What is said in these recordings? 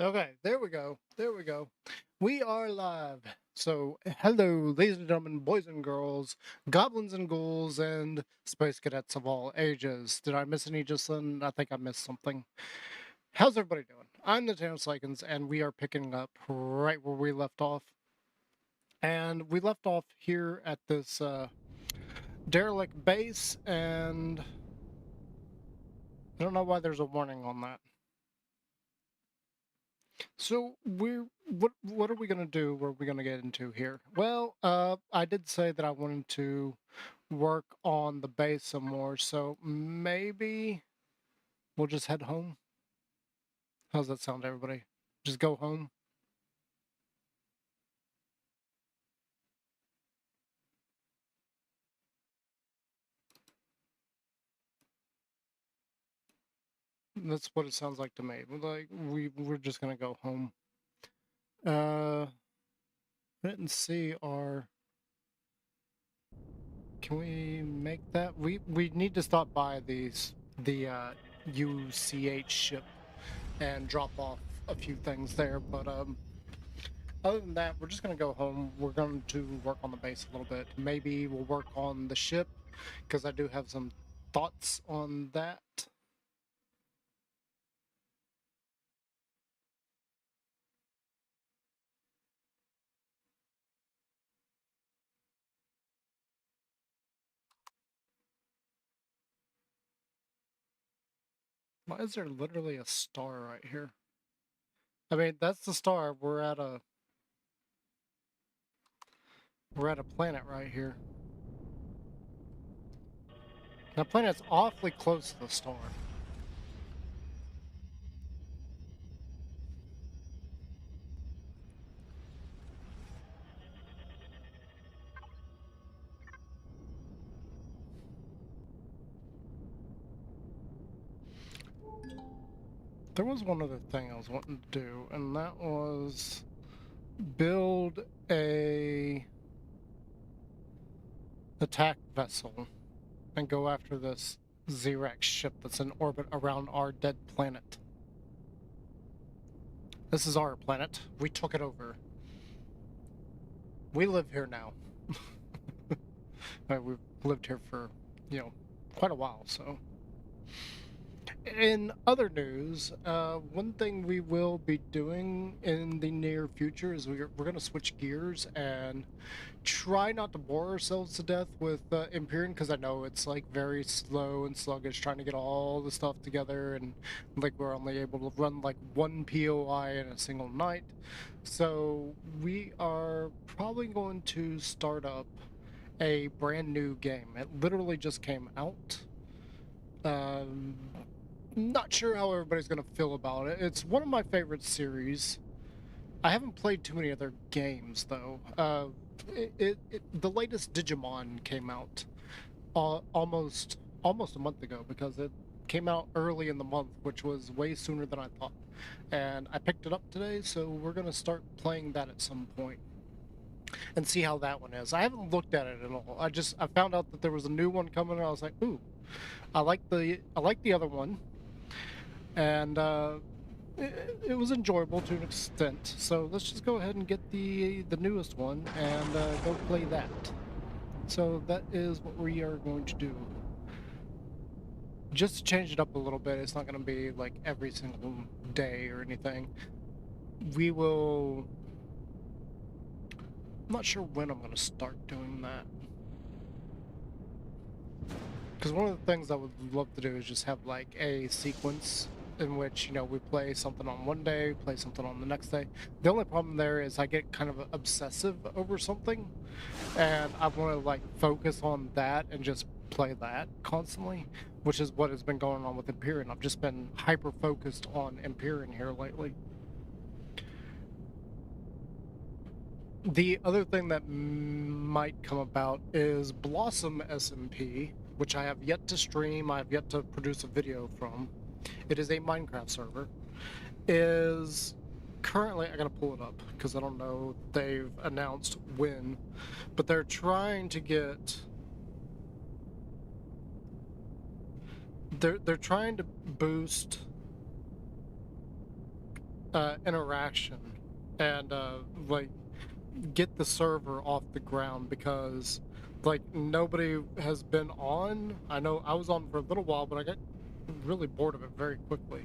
Okay, there we go. There we go. We are live. So, hello, ladies and gentlemen, boys and girls, goblins and ghouls, and space cadets of all ages. Did I miss any, Jocelyn? I think I missed something. How's everybody doing? I'm the Terrence Likens, and we are picking up right where we left off. And we left off here at this derelict base, and I don't know why there's a warning on that. So what are we gonna do? What are we gonna get into here? Well, I did say that I wanted to work on the base some more, so maybe we'll just head home. How's that sound, everybody? Just go home. That's what it sounds like to me. Like we're just gonna go home. I didn't see our. Can we make that? We need to stop by the UCH ship and drop off a few things there, but other than that, we're just going to go home. We're going to work on the base a little bit. Maybe we'll work on the ship, because I do have some thoughts on that. Why is there literally a star right here? I mean, that's the star. We're at a planet right here. That planet's awfully close to the star. There was one other thing I was wanting to do, and that was build a attack vessel and go after this Xerex ship that's in orbit around our dead planet. This is our planet. We took it over. We live here now. We've lived here for, quite a while, so. In other news, one thing we will be doing in the near future is we're going to switch gears and try not to bore ourselves to death with Empyrion, because I know it's like very slow and sluggish trying to get all the stuff together, and like we're only able to run like one POI in a single night. So we are probably going to start up a brand new game. It literally just came out. Um, Not sure how everybody's gonna feel about it. It's one of my favorite series. I haven't played too many other games though. The latest Digimon came out almost a month ago, because it came out early in the month, which was way sooner than I thought. And I picked it up today, so we're gonna start playing that at some point and see how that one is. I haven't looked at it at all. I found out that there was a new one coming, and I was like, ooh, I like the other one, and it was enjoyable to an extent. So let's just go ahead and get the newest one and go play that. So that is what we are going to do. Just to change it up a little bit, it's not going to be like every single day or anything. We will. I'm not sure when I'm going to start doing that. Because one of the things I would love to do is just have like a sequence in which, we play something on one day, play something on the next day. The only problem there is I get kind of obsessive over something, and I want to like focus on that and just play that constantly, which is what has been going on with Empyrion. I've just been hyper focused on Empyrion here lately. The other thing that might come about is Blossom SMP, which I have yet to stream. I have yet to produce a video from. It is a Minecraft server. Is currently, I gotta pull it up because I don't know if they've announced when, but they're trying to get. They're trying to boost interaction and like get the server off the ground because like nobody has been on. I know I was on for a little while, but I got really bored of it very quickly.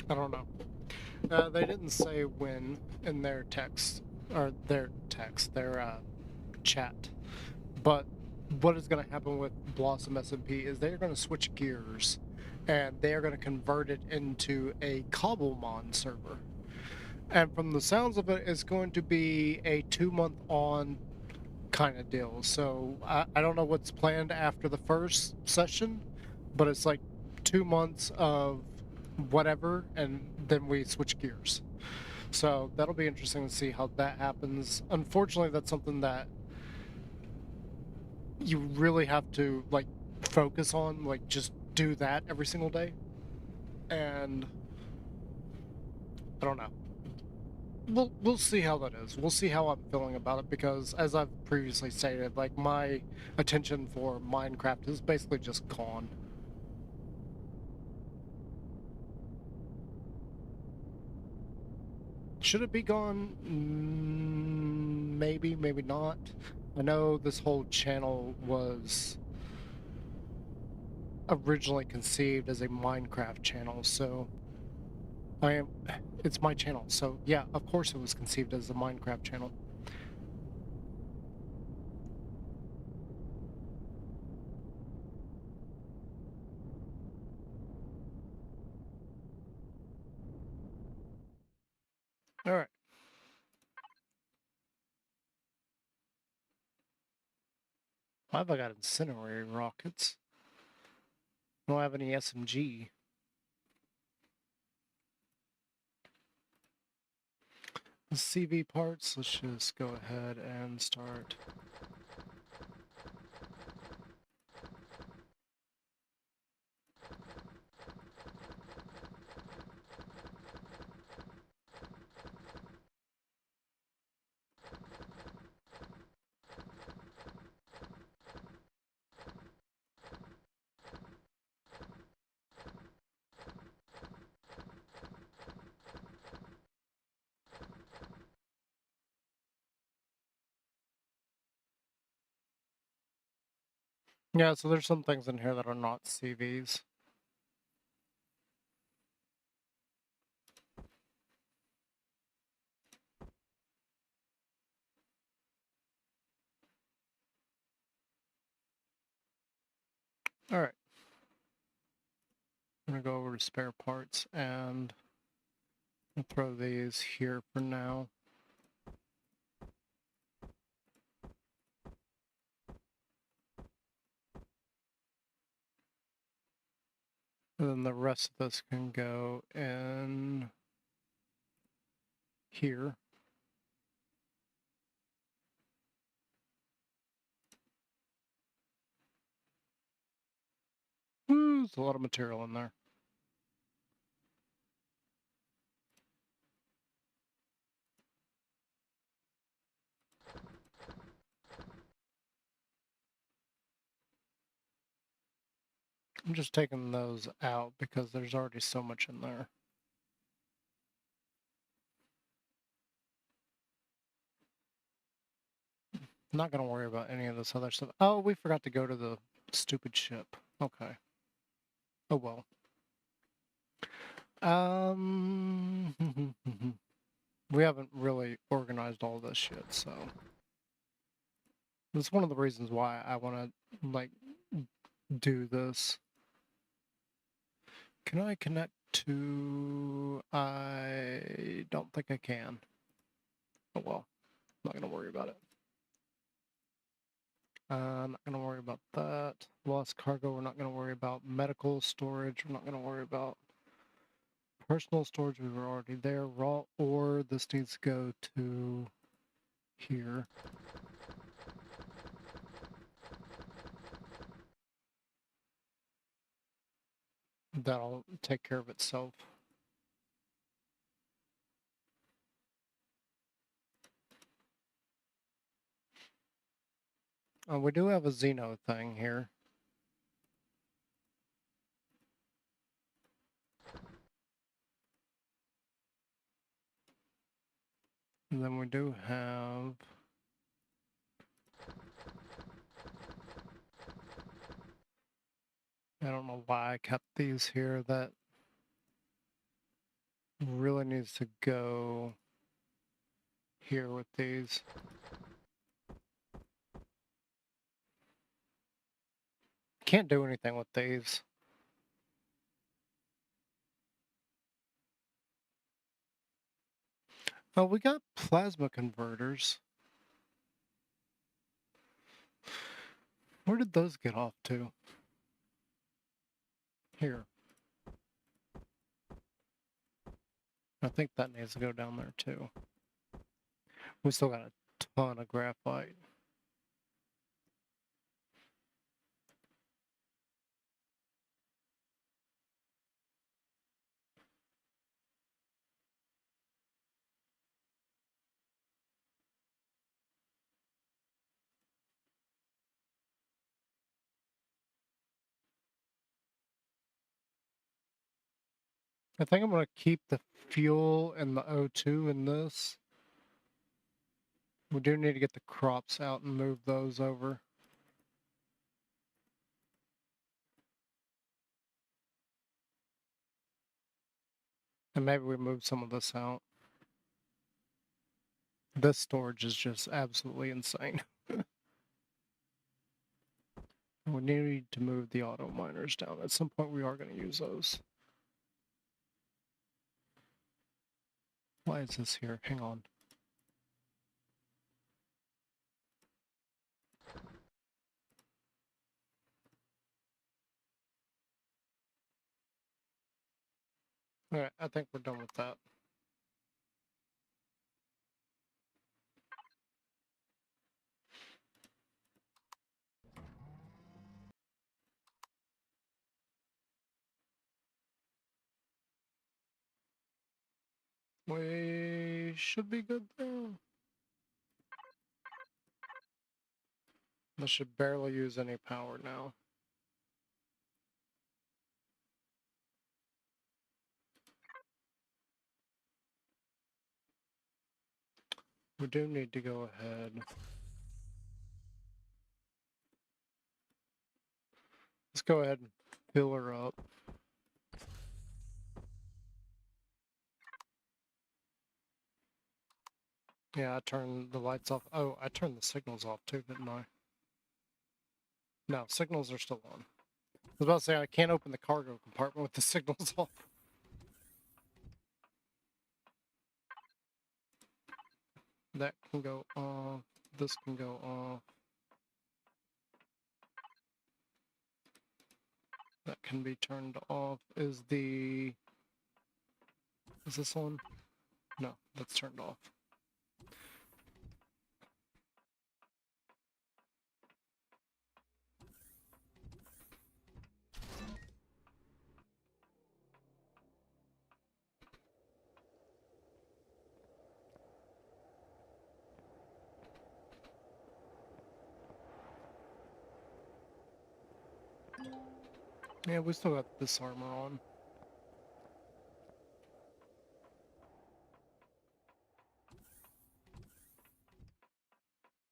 I don't know. They didn't say when in their text or their chat. But what is going to happen with Blossom SMP is they're going to switch gears, and they are going to convert it into a Cobblemon server. And from the sounds of it, it's going to be a 2 month on kind of deal. So I don't know what's planned after the first session, but it's like 2 months of whatever, and then we switch gears. So that'll be interesting to see how that happens. Unfortunately, that's something that you really have to like focus on, like just do that every single day. And I don't know. We'll see how that is. We'll see how I'm feeling about it because as I've previously stated, like my attention for Minecraft is basically just gone. Should it be gone? Maybe, maybe not. I know this whole channel was originally conceived as a Minecraft channel, so I am it's my channel. So yeah, of course it was conceived as a Minecraft channel. All right. Why have I got incendiary rockets? I don't have any SMG. The CV parts, let's just go ahead and start. Yeah, so there's some things in here that are not CVs. All right. I'm gonna go over to spare parts and I'll throw these here for now. And then the rest of this can go in here. Ooh, there's a lot of material in there. I'm just taking those out because there's already so much in there. I'm not gonna worry about any of this other stuff. Oh, we forgot to go to the stupid ship. Okay. Oh well. We haven't really organized all this shit, so it's one of the reasons why I want to like do this. Can I connect to? I don't think I can. Oh well, not gonna worry about it. I'm not gonna worry about that. Lost cargo. We're not gonna worry about medical storage. We're not gonna worry about personal storage. We were already there. Raw ore. This needs to go to here. That'll take care of itself. We do have a Xeno thing here. And then we do have... I don't know why I kept these here. That really needs to go here with these. Can't do anything with these. Oh, we got plasma converters. Where did those get off to? Here. I think that needs to go down there too. We still got a ton of graphite. I think I'm going to keep the fuel and the O2 in this. We do need to get the crops out and move those over. And maybe we move some of this out. This storage is just absolutely insane. We need to move the auto miners down. At some point we are going to use those. Why is this here? Hang on. Alright, I think we're done with that. We should be good there. This should barely use any power now. We do need to go ahead. Let's go ahead and fill her up. Yeah, I turned the lights off. Oh, I turned the signals off too, didn't I? No, signals are still on. I was about to say I can't open the cargo compartment with the signals off. That can go off. This can go off. That can be turned off. Is this on? No, that's turned off. Yeah, we still got this armor on.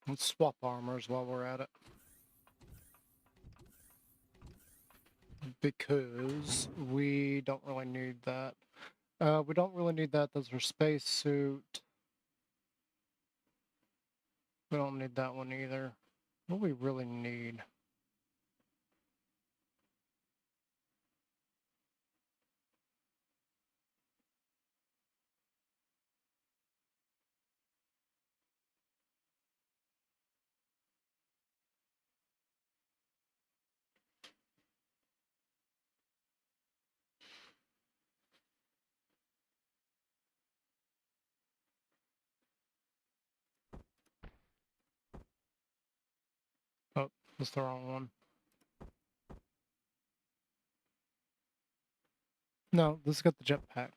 Let's swap armors while we're at it. Because we don't really need that. We don't really need that. Those are spacesuit. We don't need that one either. What do we really need? Oh, that's the wrong one. No, this has got the jetpack.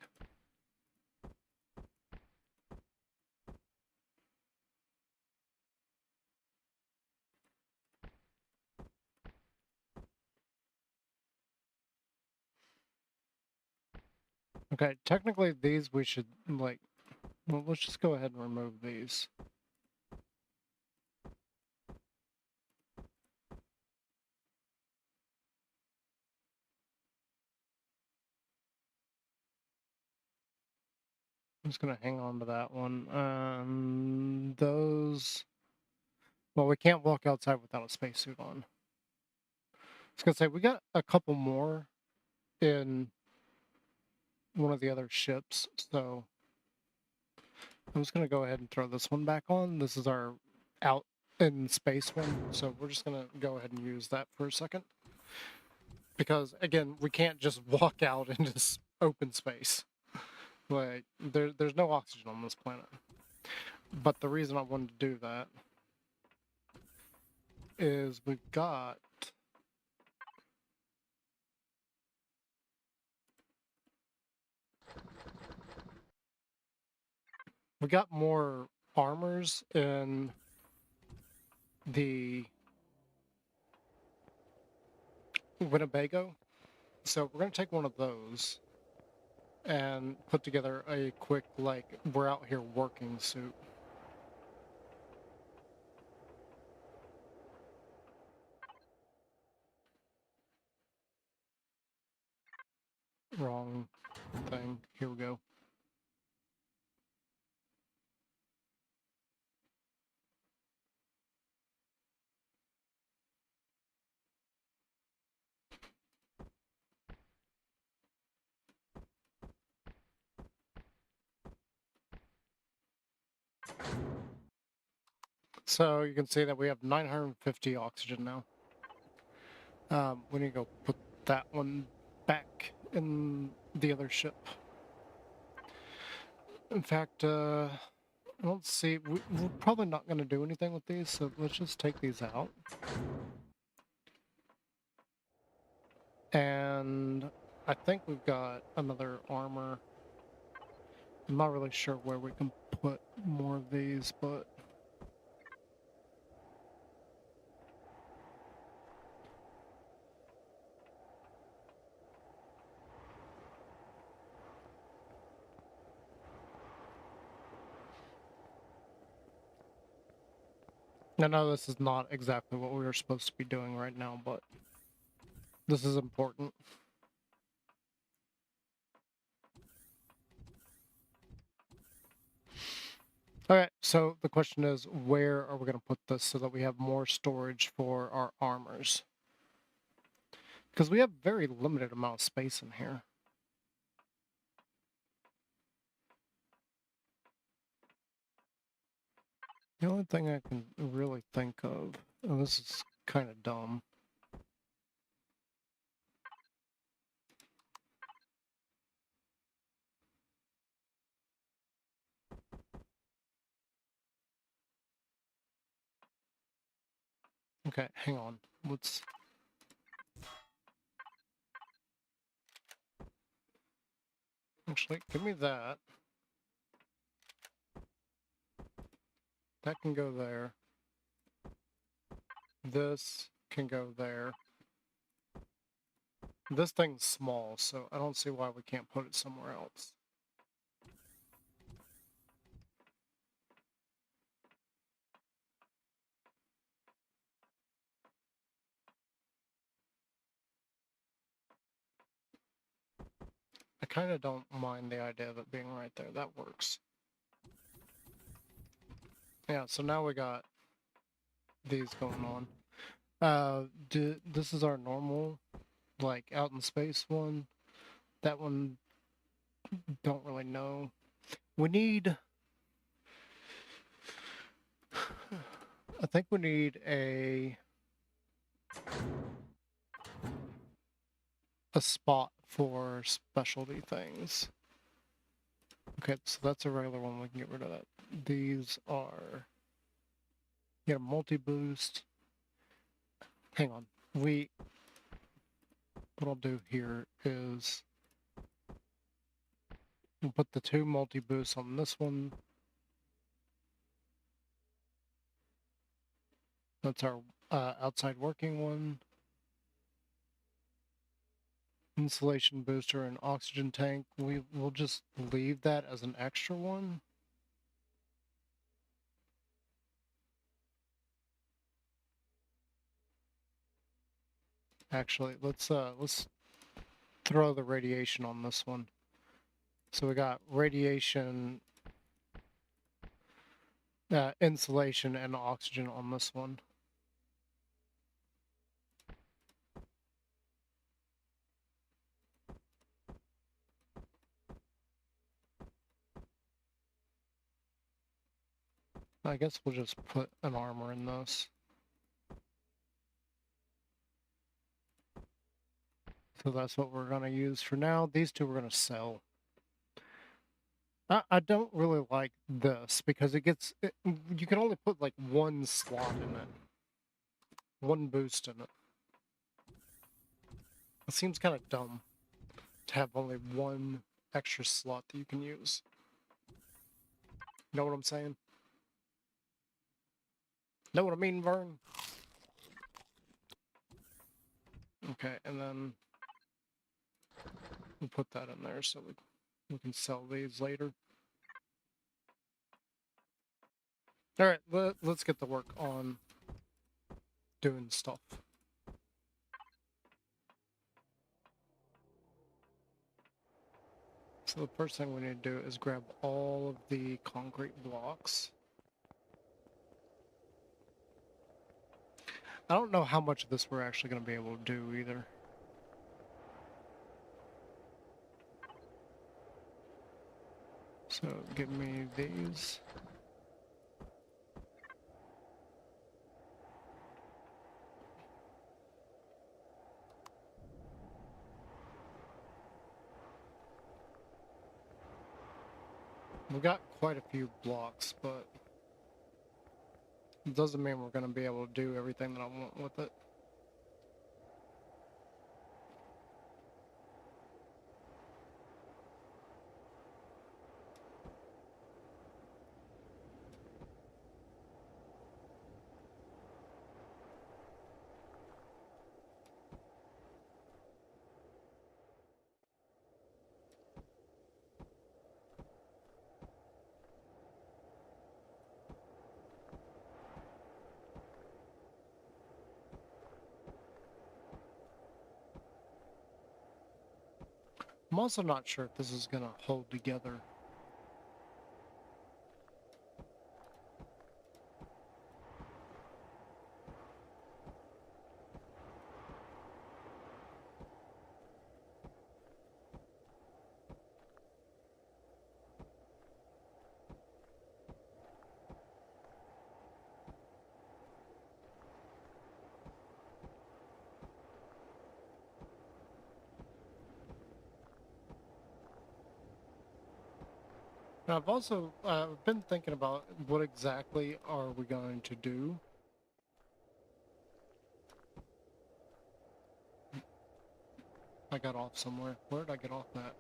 Okay, technically these we should, like, well, let's just go ahead and remove these. I'm just gonna hang on to that one. Those, well, we can't walk outside without a spacesuit on. I was gonna say, we got a couple more in one of the other ships, so I'm just gonna go ahead and throw this one back on. This is our out in space one, so we're just gonna go ahead and use that for a second. Because again, we can't just walk out into open space. Like there's no oxygen on this planet. But the reason I wanted to do that is we got more armors in the Winnebago. So we're gonna take one of those and put together a quick, like, we're out here working suit. Wrong thing. Here we go. So you can see that we have 950 oxygen now. We need to go put that one back in the other ship. In fact, I don't see. We're probably not going to do anything with these, so let's just take these out. And I think we've got another armor. I'm not really sure where we can put more of these, but I know this is not exactly what we were supposed to be doing right now, but this is important. All right, so the question is, where are we going to put this so that we have more storage for our armors? Because we have very limited amount of space in here. The only thing I can really think of, and this is kind of dumb. Okay, hang on. Let's... Actually, give me that. That can go there. This can go there. This thing's small, so I don't see why we can't put it somewhere else. I kind of don't mind the idea of it being right there. That works. Yeah, so now we got these going on. This is our normal, like, out in space one. That one, don't really know. We need... I think we need a spot for specialty things. Okay, so that's a regular one. We can get rid of that. These are... Get a multi-boost. Hang on. What I'll do here is we'll put the 2 multi-boosts on this one. That's our outside working one. Insulation booster and oxygen tank. We'll just leave that as an extra one. Actually, let's throw the radiation on this one. So we got radiation, insulation, and oxygen on this one. I guess we'll just put an armor in this. So that's what we're going to use for now. These two we're going to sell. I don't really like this because you can only put like one slot in it. One boost in it. It seems kind of dumb to have only one extra slot that you can use. Know what I'm saying? Know what I mean, Vern? Okay, and then we'll put that in there so we can sell these later. Alright, let's get to work on doing stuff. So the first thing we need to do is grab all of the concrete blocks. I don't know how much of this we're actually going to be able to do either. So give me these. We got quite a few blocks, but it doesn't mean we're going to be able to do everything that I want with it. I'm also not sure if this is going to hold together. Now, I've also been thinking about what exactly are we going to do. I got off somewhere. Where did I get off at?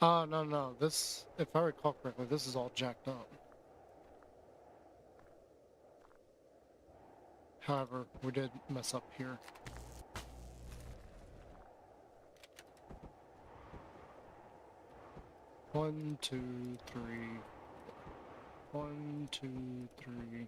Oh, no. This, if I recall correctly, this is all jacked up. However, we did mess up here. One, two, three. 1, 2, 3.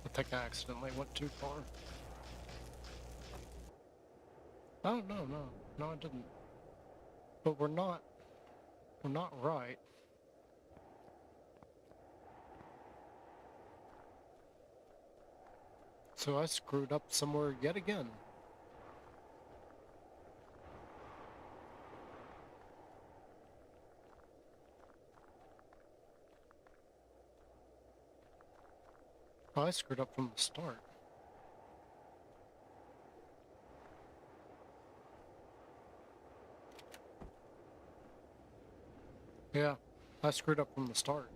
I think I accidentally went too far. Oh, no, I didn't. But we're not right. So I screwed up somewhere yet again. Oh, I screwed up from the start. Yeah, I screwed up from the start.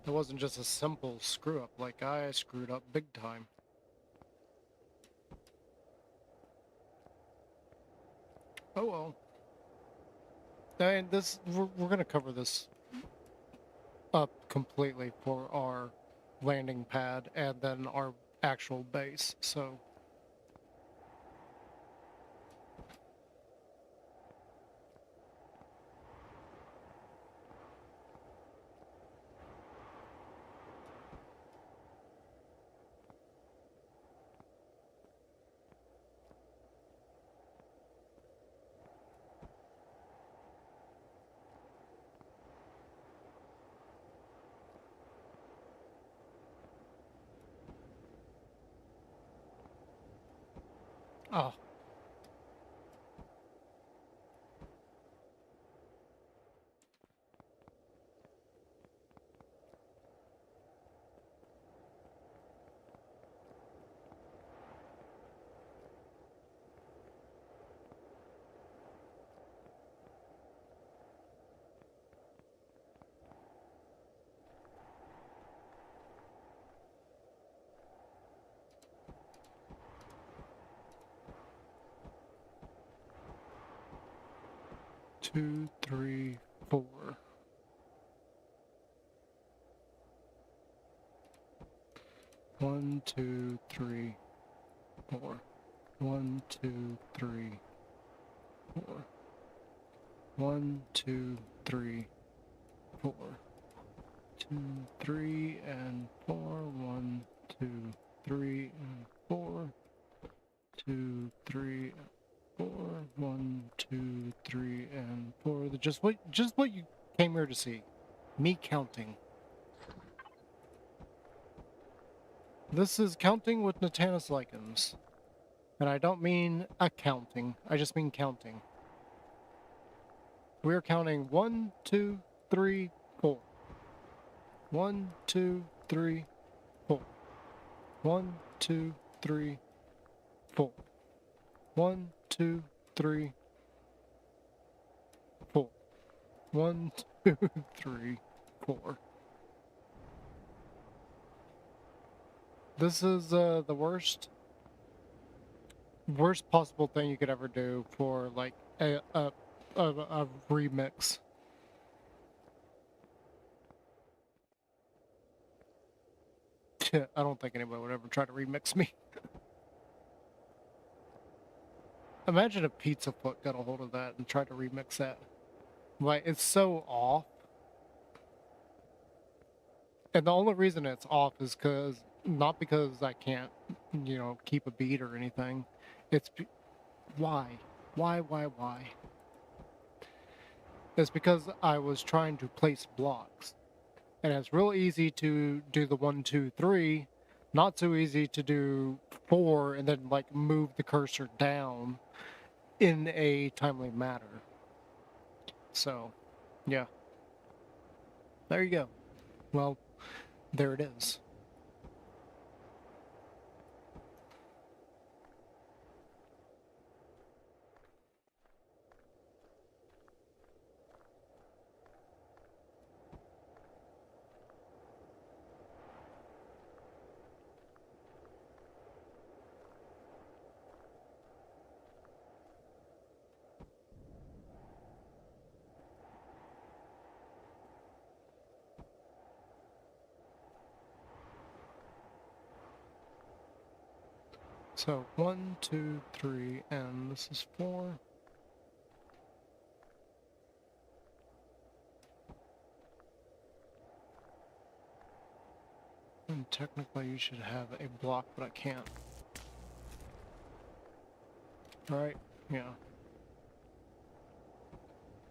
It wasn't just a simple screw up, like I screwed up big time. Oh well. And we're gonna cover this up completely for our landing pad and then our actual base, so. Oh. Two, three, four. One, two, three, four. One, two, three, four. One, two, three, four. Two, three, and four. One, two, three, and four. Two, three, and four. One, two, three, and four. Just what you came here to see. Me counting. This is counting with Natanus lichens. And I don't mean accounting, I just mean counting. We're counting 1, 2, 3, 4. 1, 2, 3, 4. 1, 2, 3, 4. 1, 2, 3, 4. 1, 2, 3, 4. This is the worst possible thing you could ever do for like a remix. I don't think anybody would ever try to remix me. Imagine if Pizza Foot got a hold of that and tried to remix that. Like, it's so off. And the only reason it's off is not because I can't, keep a beat or anything. It's, why? Why? It's because I was trying to place blocks. And it's real easy to do the 1, 2, 3, not so easy to do 4 and then, like, move the cursor down in a timely manner. So, yeah. There you go. Well, there it is. So 1, 2, 3, and this is 4. And technically you should have a block, but I can't. Right? Yeah.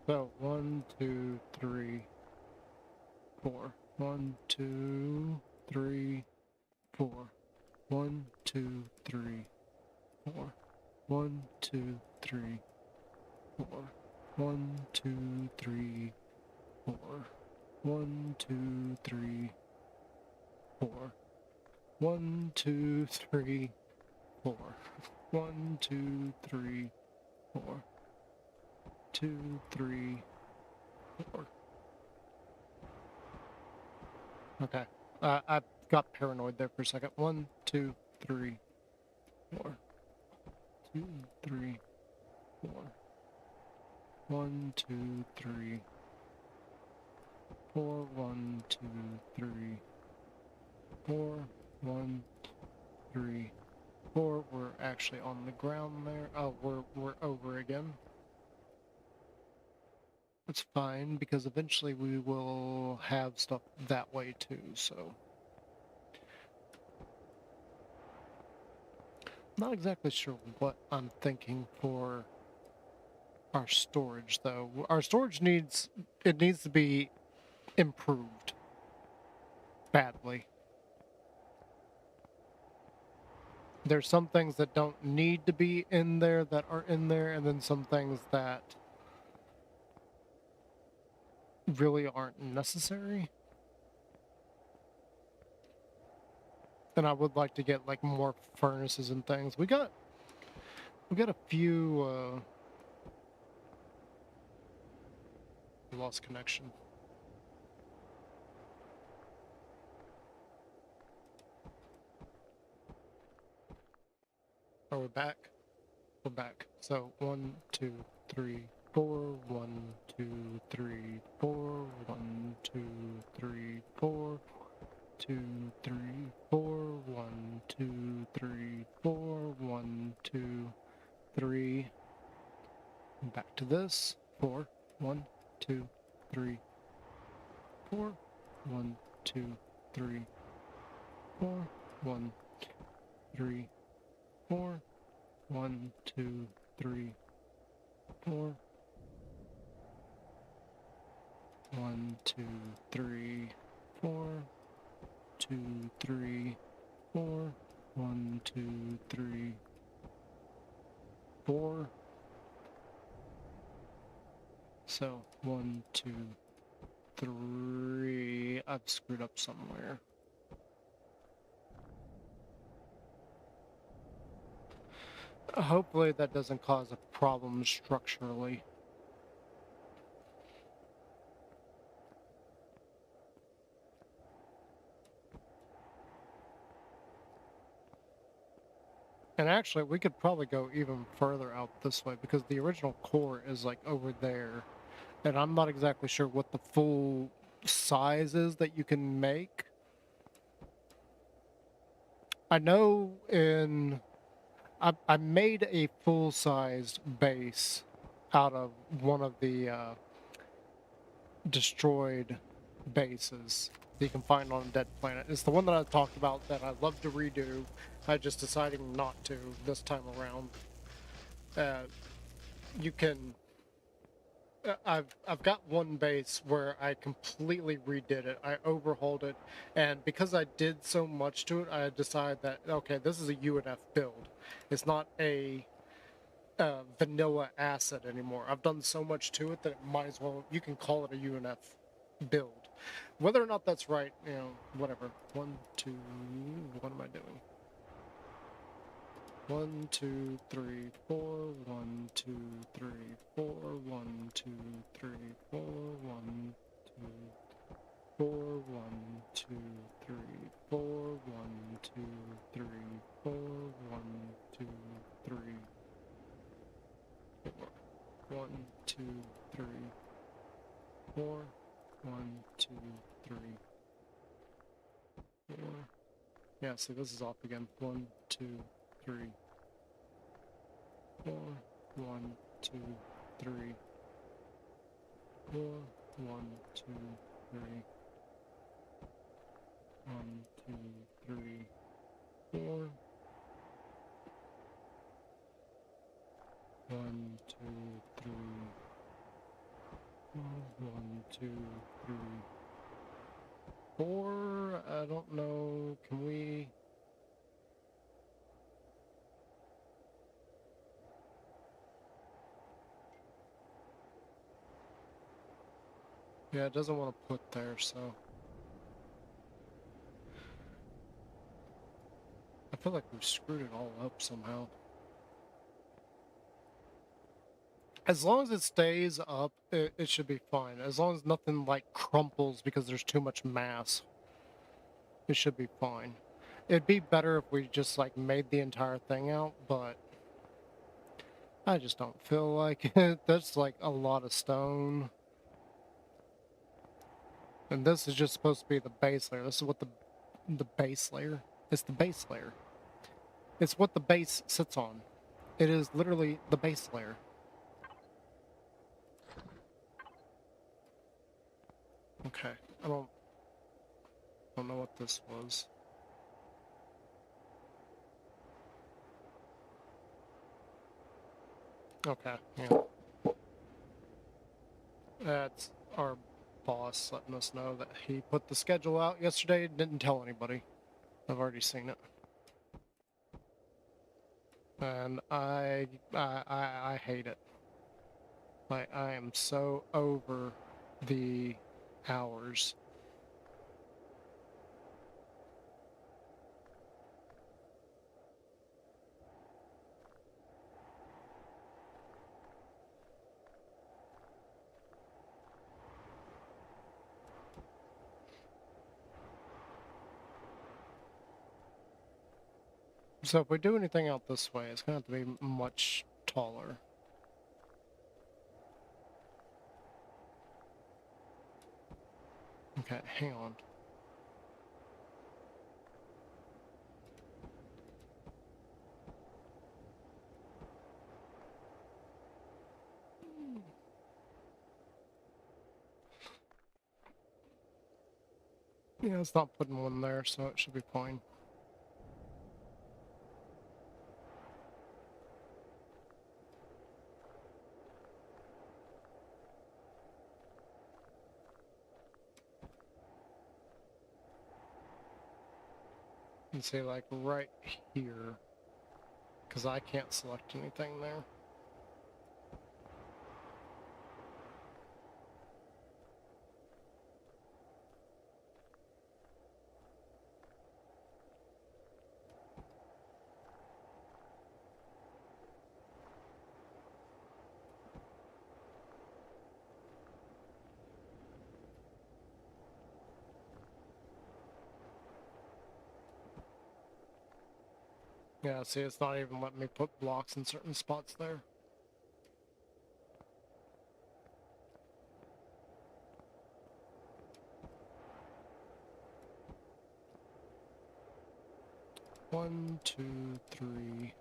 So 1, 2, 3, 4. 1, 2, 3, 4. 1, 2, 3, 4. 1, 2, 3, 4. 1, 2, 3, 4. 1, 2, 3, 4. 1, 2, 3, 4. 1, 2, 3, 4. 2, 3, 4. Okay. I got paranoid there for a second. 1, 2, 3, 4. 2, 3, 4. 1, 2, 3, 4. 1, 2, 3, 4. 1, 3, 4. We're actually on the ground there. Oh, we're over again. It's fine, because eventually we will have stuff that way too, so. Not exactly sure what I'm thinking for our storage, though. Our storage needs to be improved badly. There's some things that don't need to be in there that are in there, and then some things that really aren't necessary. And I would like to get like more furnaces and things. We got a few lost connection. Are we back? We're back. So 1, 2, 3, 4. 1, 2, 3, 4. 1, 2, 3, 4. 2, 3, 4. 1, 2, 3, 4. 1, 2, 3. Back to this. 4. 1, 2, 3, 4. 1, 2, 3, 4. 1, 3, 4. 1, 2, 3, 4. 1, 2, 3, 4. 2, 3, 4. 1, 2, 3, 4. So 1, 2, 3. I've screwed up somewhere. Hopefully that doesn't cause a problem structurally. And actually, we could probably go even further out this way, because the original core is like over there. And I'm not exactly sure what the full size is that you can make. I know I made a full-sized base out of one of the destroyed bases that you can find on a dead planet. It's the one that I talked about that I'd love to redo. I just decided not to this time around. You can. I've got one base where I completely redid it. I overhauled it, and because I did so much to it, I decided that okay, this is a UNF build. It's not a vanilla asset anymore. I've done so much to it that it might as well, you can call it a UNF build. Whether or not that's right, you know, whatever. 1, 2, what am I doing? 1, 2, 3, 4. 1, 2, 3, 4. 1, 2, 3, 4. 1, 2, 4. 1, 2, 3, 4. 1, 2, 3, 4. 1, 2, 3, 4. 1, 2, 3, 4. 1, 2, 3, 4. Yeah, see, this is off again. 1, 2, 3, 4. 1, 2, 3, 4. 1, 2, 3. 1, 2, 3, 4. 1, 2, 3. 1, 2, 3, 4. I don't know. Can we? Yeah, it doesn't want to put there, so. I feel like we've screwed it all up somehow. As long as it stays up, it should be fine. As long as nothing like crumples because there's too much mass, it should be fine. It'd be better if we just like made the entire thing out, but I just don't feel like it. That's like a lot of stone. And this is just supposed to be the base layer. This is what the base layer. It's the base layer. It's what the base sits on. It is literally the base layer. Okay, I don't know what this was. Okay, yeah. That's our boss letting us know that he put the schedule out yesterday, didn't tell anybody. I've already seen it. And I hate it. Like, I am so over the hours. So if we do anything out this way, it's going to have to be much taller. Okay, hang on. Yeah, it's not putting one there, so it should be fine. And say like right here, because I can't select anything there. Yeah, see, it's not even letting me put blocks in certain spots there. One, two, three,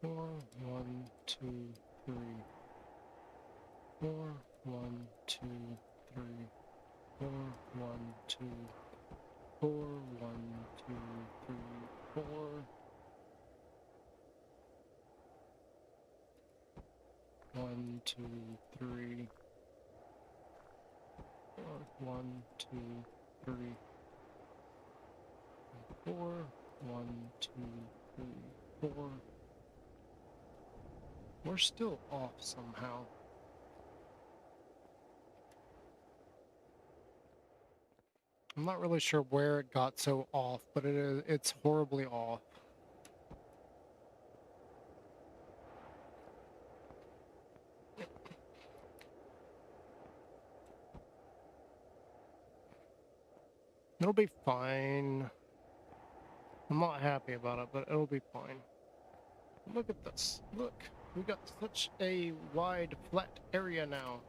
four, one, two, three, four, one, two, three, four, one, two, four, one, two, three, four. One, two, three, four, one, two, three, four, one, two, three, four. We're still off somehow. I'm not really sure where it got so off, but it's horribly off. It'll be fine. I'm not happy about it, but it'll be fine. Look at this. Look, we got such a wide, flat area now.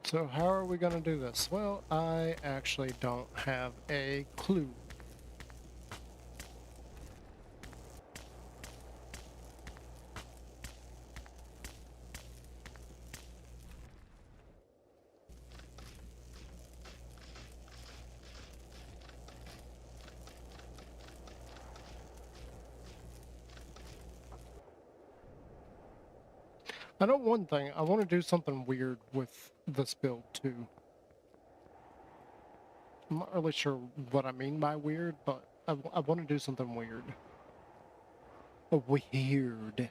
So how are we going to do this? Well, I actually don't have a clue. I know one thing, I want to do something weird with this build too. I'm not really sure what I mean by weird, but I want to do something weird. Weird.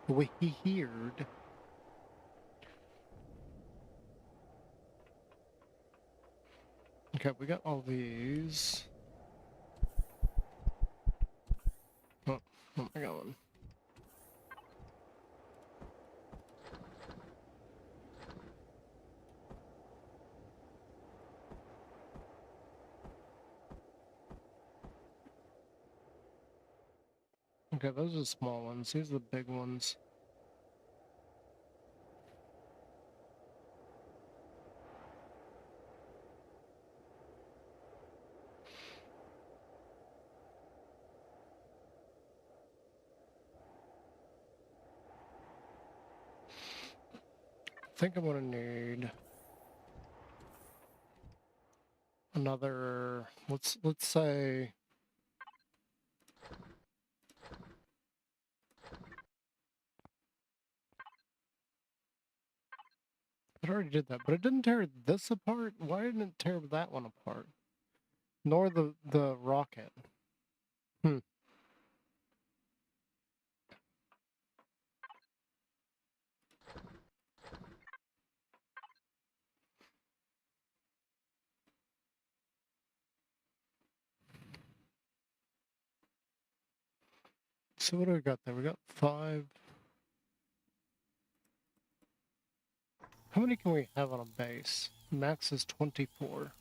Weird. Okay, we got all these. Oh, where am I going? Okay, those are the small ones. These are the big ones. I think I'm gonna need another. Let's say. It already did that, but it didn't tear this apart. Why didn't it tear that one apart? Nor the rocket. Hmm. So what do we got there? We got 5. How many can we have on a base? Max is 24.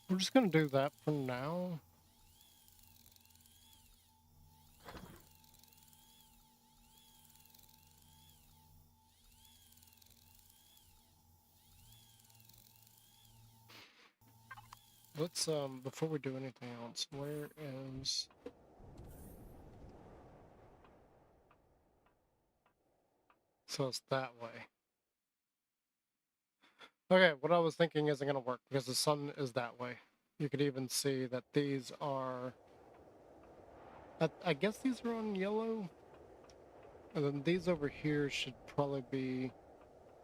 We're just gonna do that for now. Let's before we do anything else, where is so it's that way. Okay, what I was thinking isn't gonna work because the sun is that way. You could even see that these are I guess these are on yellow. And then these over here should probably be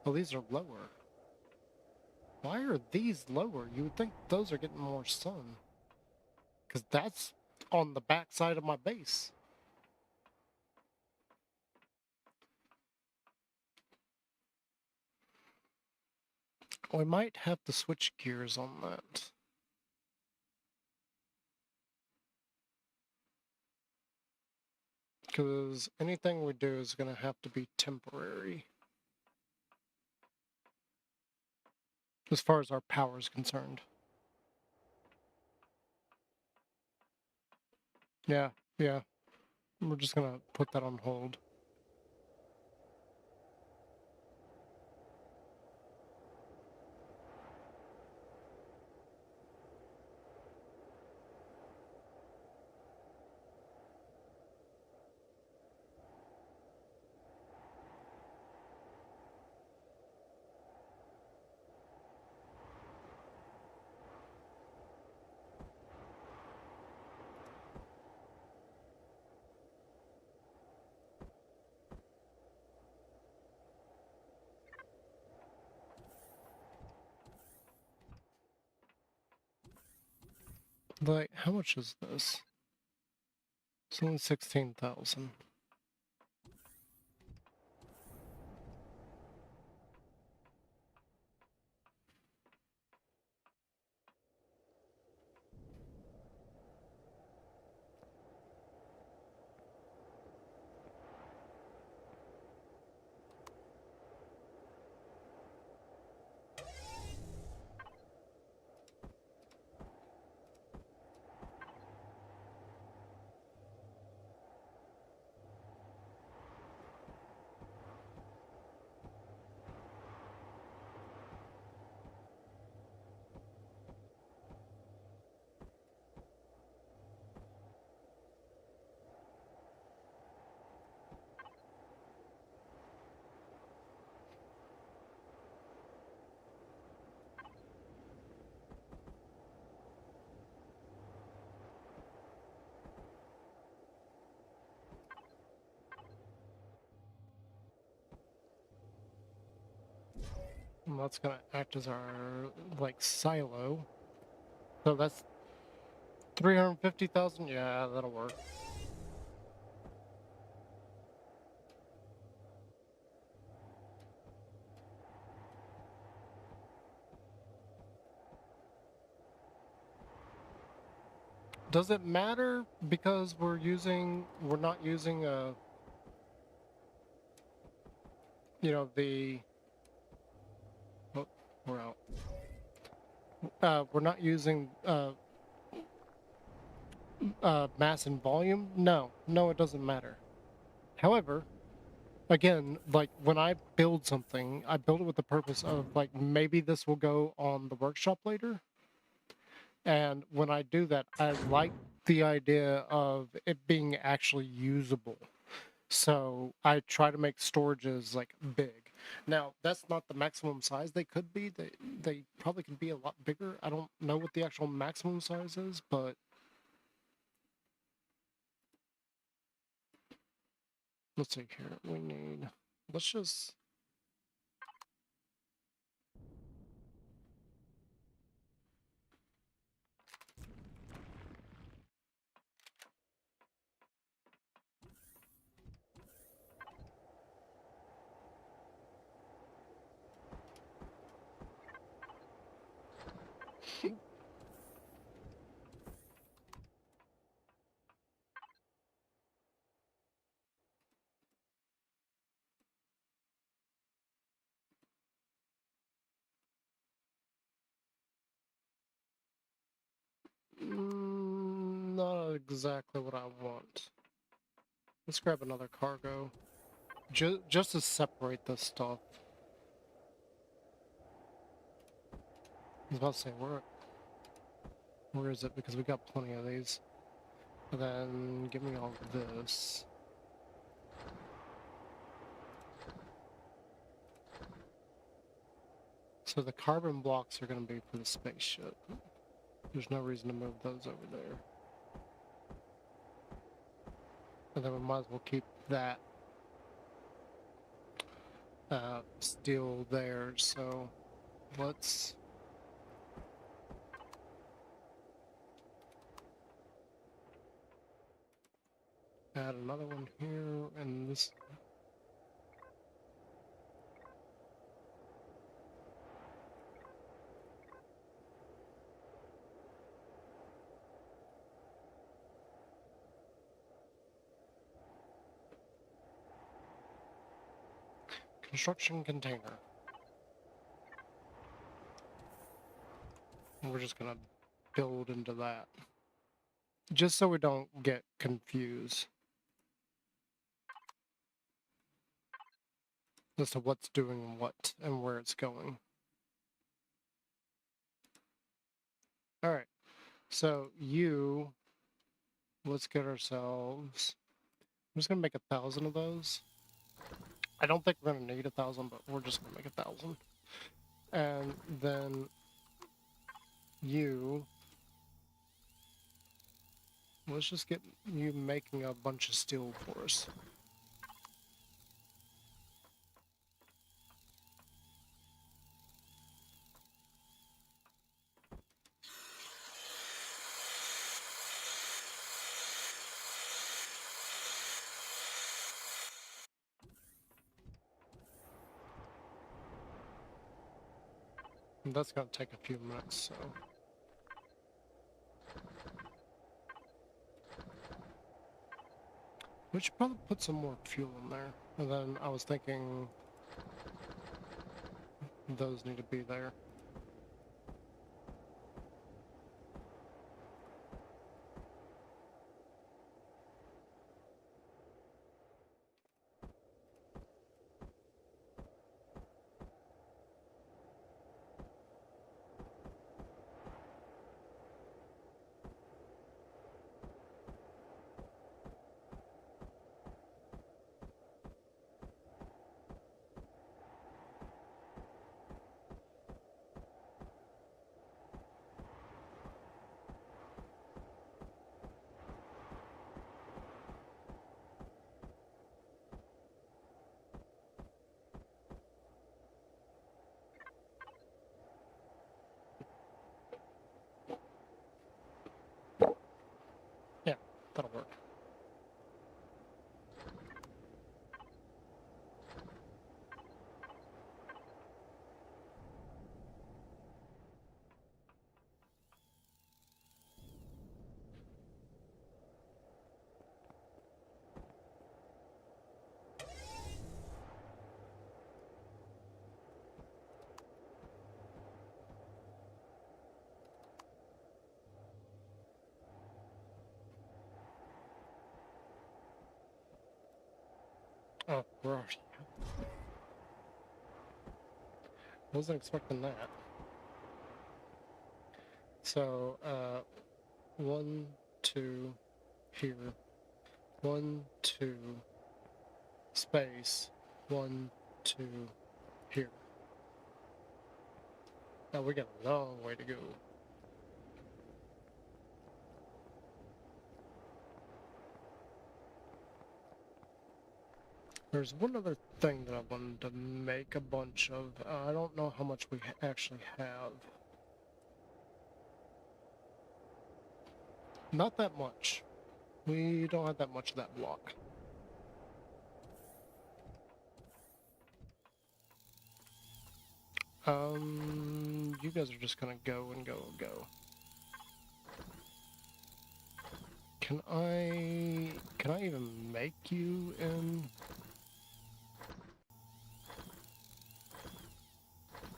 oh, these are lower. Why are these lower? You would think those are getting more sun. Because that's on the back side of my base. We might have to switch gears on that. Because anything we do is going to have to be temporary. As far as our power is concerned. Yeah, yeah. We're just going to put that on hold. Like, how much is this? It's only 16,000. And that's going to act as our, like, silo. So that's 350,000? Yeah, that'll work. Does it matter because we're not using the, oh, we're out. We're not using mass and volume? No, it doesn't matter. However, again, like when I build something, I build it with the purpose of like maybe this will go on the workshop later. And when I do that, I like the idea of it being actually usable. So I try to make storages like big. Now that's not the maximum size they could be. They probably could be a lot bigger. I don't know what the actual maximum size is, but let's see here. We need. Let's just. Not exactly what I want. Let's grab another cargo. Just to separate this stuff. I was about to say, where is it? Because we got plenty of these. And then give me all this. So the carbon blocks are going to be for the spaceship. There's no reason to move those over there. And then we might as well keep that steel there. So let's add another one here, and this. Construction container. And we're just gonna build into that. Just so we don't get confused as to what's doing what and where it's going. Alright, so let's get ourselves, I'm just gonna make 1,000 of those. I don't think we're gonna need 1,000, but we're just gonna make 1,000. And then let's just get you making a bunch of steel for us. And that's gonna take a few minutes, so. We should probably put some more fuel in there. And then I was thinking those need to be there. Oh, right. Wasn't expecting that. So, 1, 2, here. 1, 2, space. 1, 2, here. Now we got a long way to go. There's one other thing that I wanted to make a bunch of. I don't know how much we actually have. Not that much. We don't have that much of that block. You guys are just gonna go and go and go. Can I even make you in?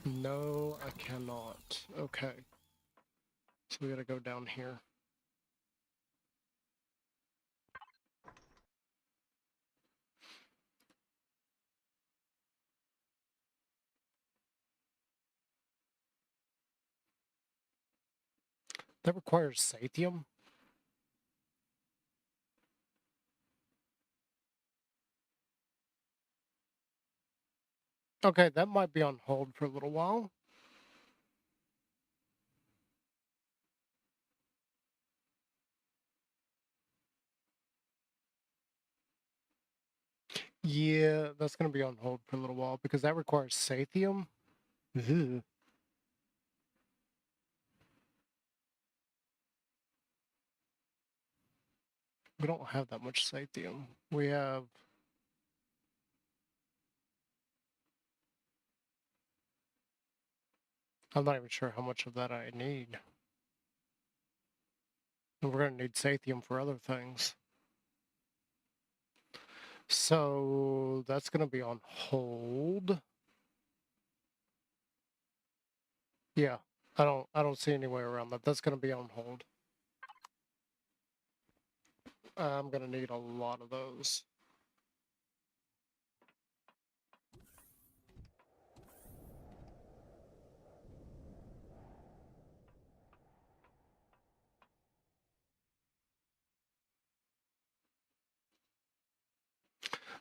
No, I cannot. Okay. So we gotta go down here. That requires Sathium? Okay, that might be on hold for a little while. Yeah, that's gonna be on hold for a little while because that requires Sathium. Ugh. We don't have that much Sathium. We have... I'm not even sure how much of that I need. And we're gonna need Sathium for other things. So that's gonna be on hold. Yeah, I don't see any way around that. That's gonna be on hold. I'm gonna need a lot of those.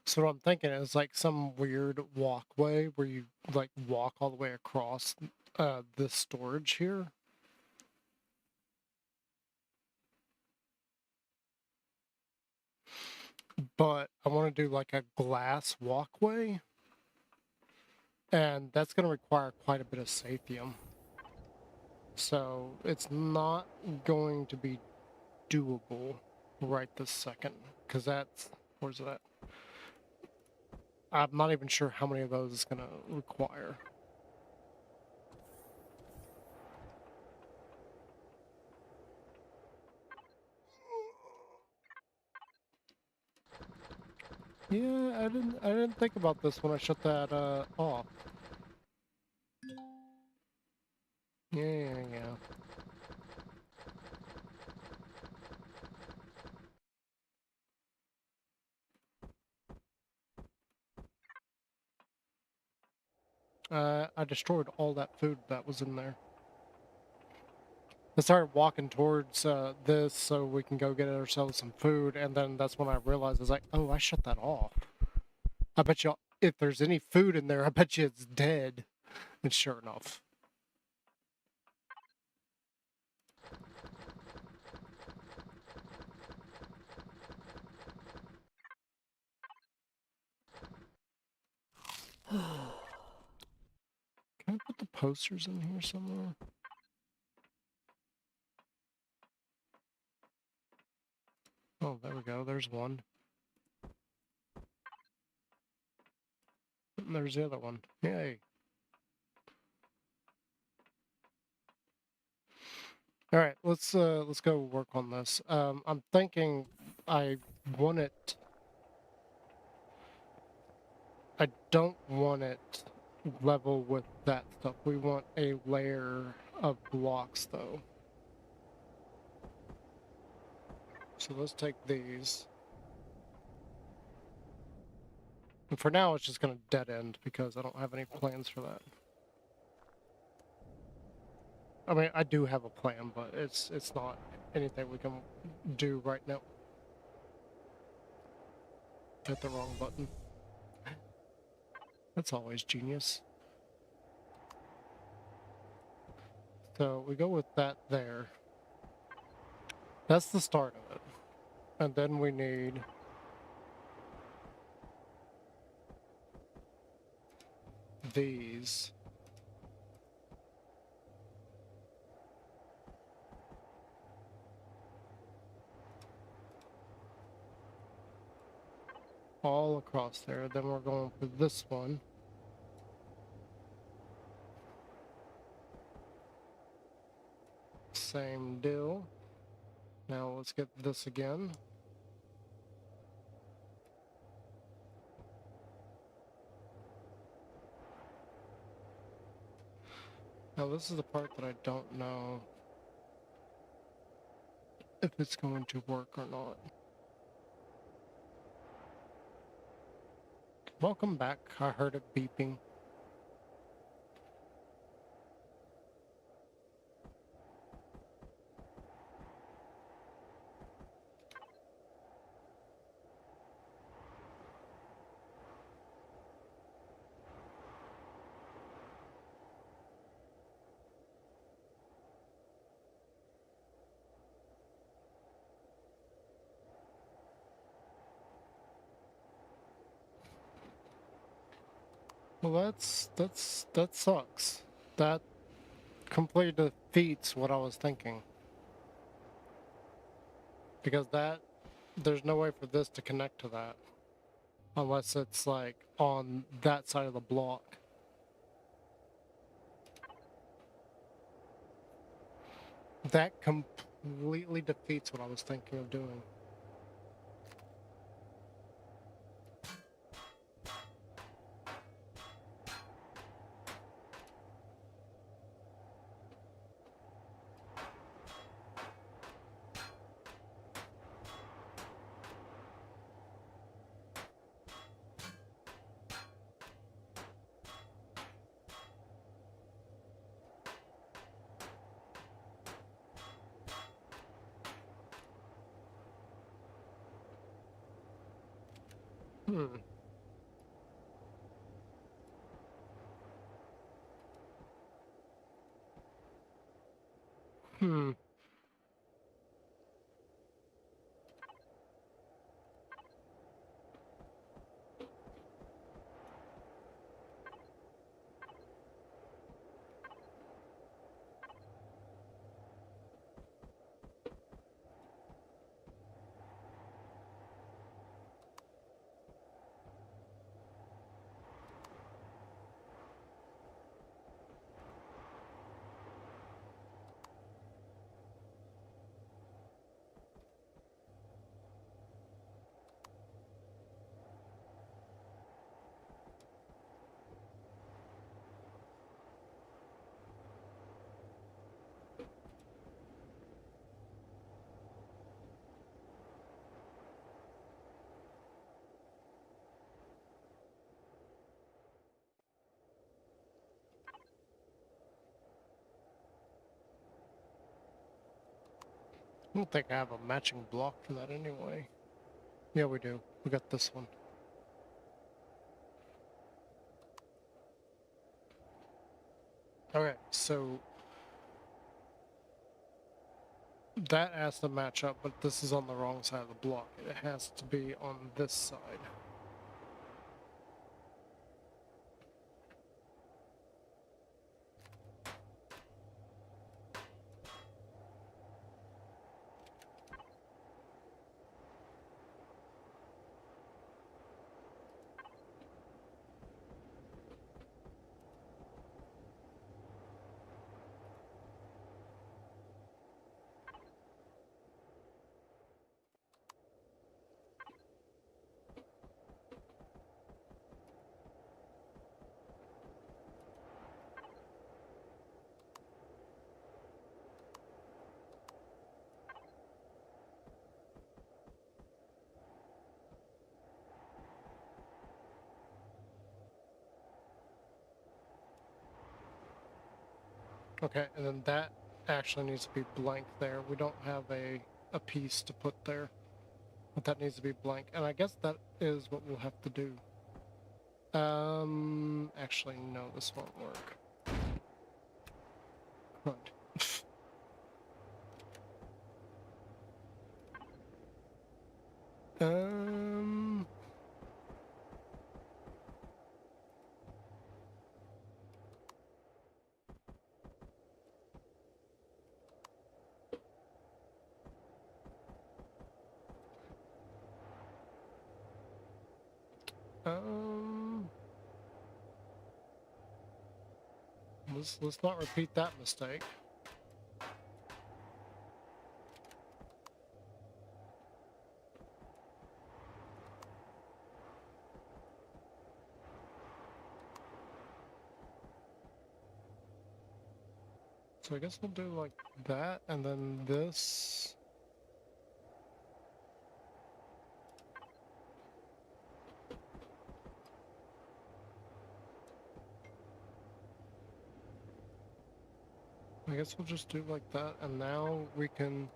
So what I'm thinking is like some weird walkway where you like walk all the way across this storage here. But I want to do like a glass walkway. And that's going to require quite a bit of Sathium. So it's not going to be doable right this second. Because that's... Where's it at? I'm not even sure how many of those it's going to require. Yeah, I didn't think about this when I shut that off. Yeah. I destroyed all that food that was in there. I started walking towards this so we can go get ourselves some food, and then that's when I realized I was like, oh, I shut that off. I bet you if there's any food in there, I bet you it's dead. And sure enough. Can I put the posters in here somewhere? Oh, there we go. There's one. And there's the other one. Yay. All right, let's go work on this. I'm thinking I want it. I don't want it level with that stuff. We want a layer of blocks though. So let's take these. And for now, it's just going to dead end because I don't have any plans for that. I mean, I do have a plan, but it's not anything we can do right now. Hit the wrong button. That's always genius. So we go with that there. That's the start of it. And then we need these. All across there. Then we're going for this one. Same deal. Now let's get this again. Now this is the part that I don't know if it's going to work or not. Welcome back. I heard it beeping. Well, that sucks. That completely defeats what I was thinking. Because there's no way for this to connect to that. Unless it's like on that side of the block. That completely defeats what I was thinking of doing. Hmm. Hmm. I don't think I have a matching block for that anyway. Yeah, we do. We got this one. Okay, so that has to match up, but this is on the wrong side of the block. It has to be on this side. Okay, and then that actually needs to be blank there. We don't have a piece to put there, but that needs to be blank. And I guess that is what we'll have to do. Actually, no, this won't work. Right. Um... Um... Let's not repeat that mistake. So I guess we'll do like that, and then this. I guess we'll just do like that, and now we can...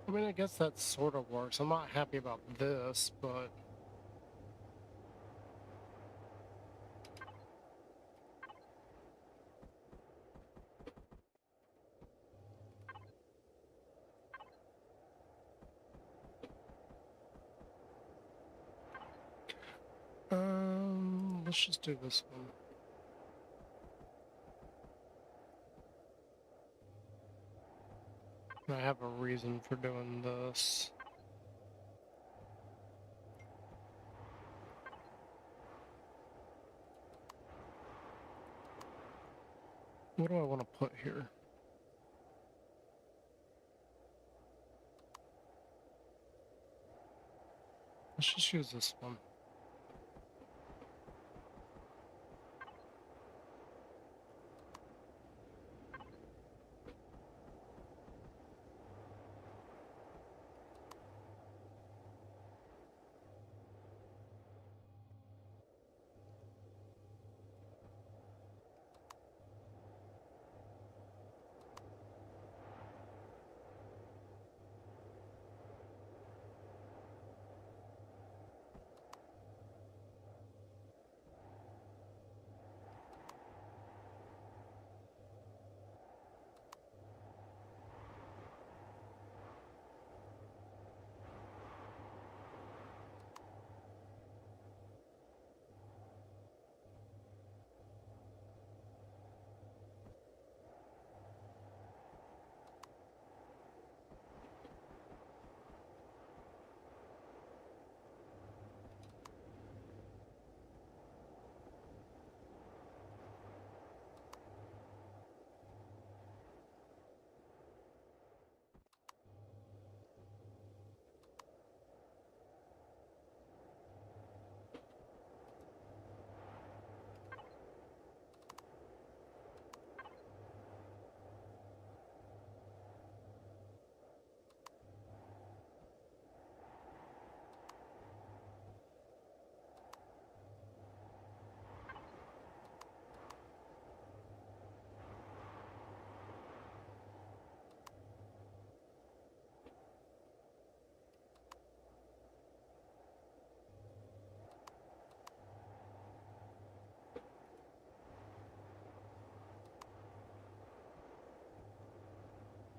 I mean, I guess that sort of works. I'm not happy about this, but... let's just do this one. I have a reason for doing this. What do I want to put here? Let's just use this one.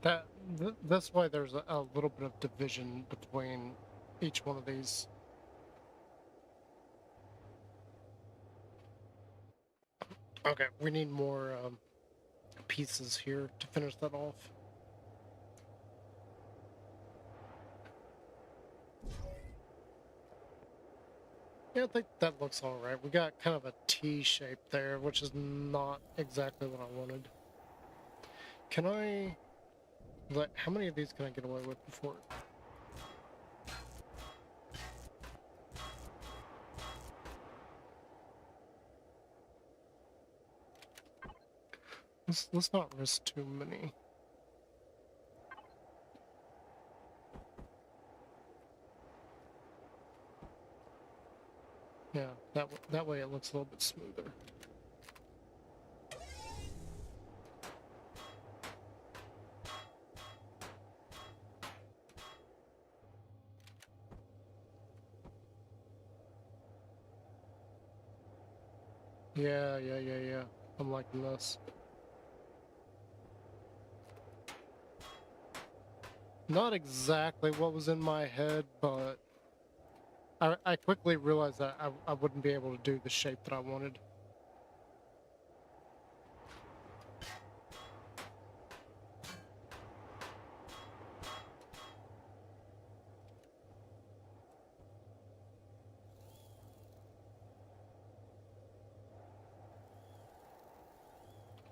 That that's why there's a little bit of division between each one of these. Okay, we need more pieces here to finish that off. Yeah, I think that looks alright. We got kind of a T shape there, which is not exactly what I wanted. Can I... how many of these can I get away with before? Let's not risk too many. Yeah, that way it looks a little bit smoother. Yeah. I'm liking this. Not exactly what was in my head, but I quickly realized that I wouldn't be able to do the shape that I wanted.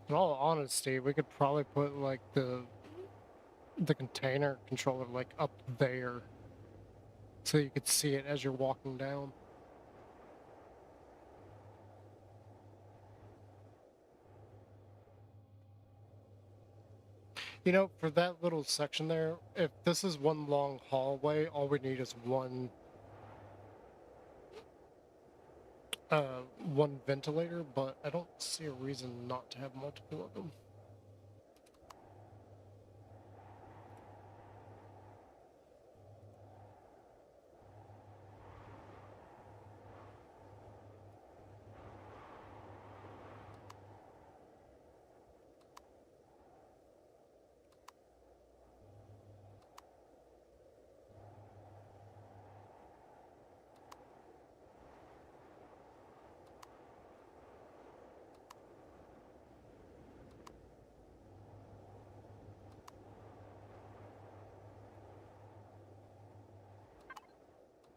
In all honesty, we could probably put like the container controller like up there so you could see it as you're walking down. You know, for that little section there, if this is one long hallway, all we need is one ventilator, but I don't see a reason not to have multiple of them.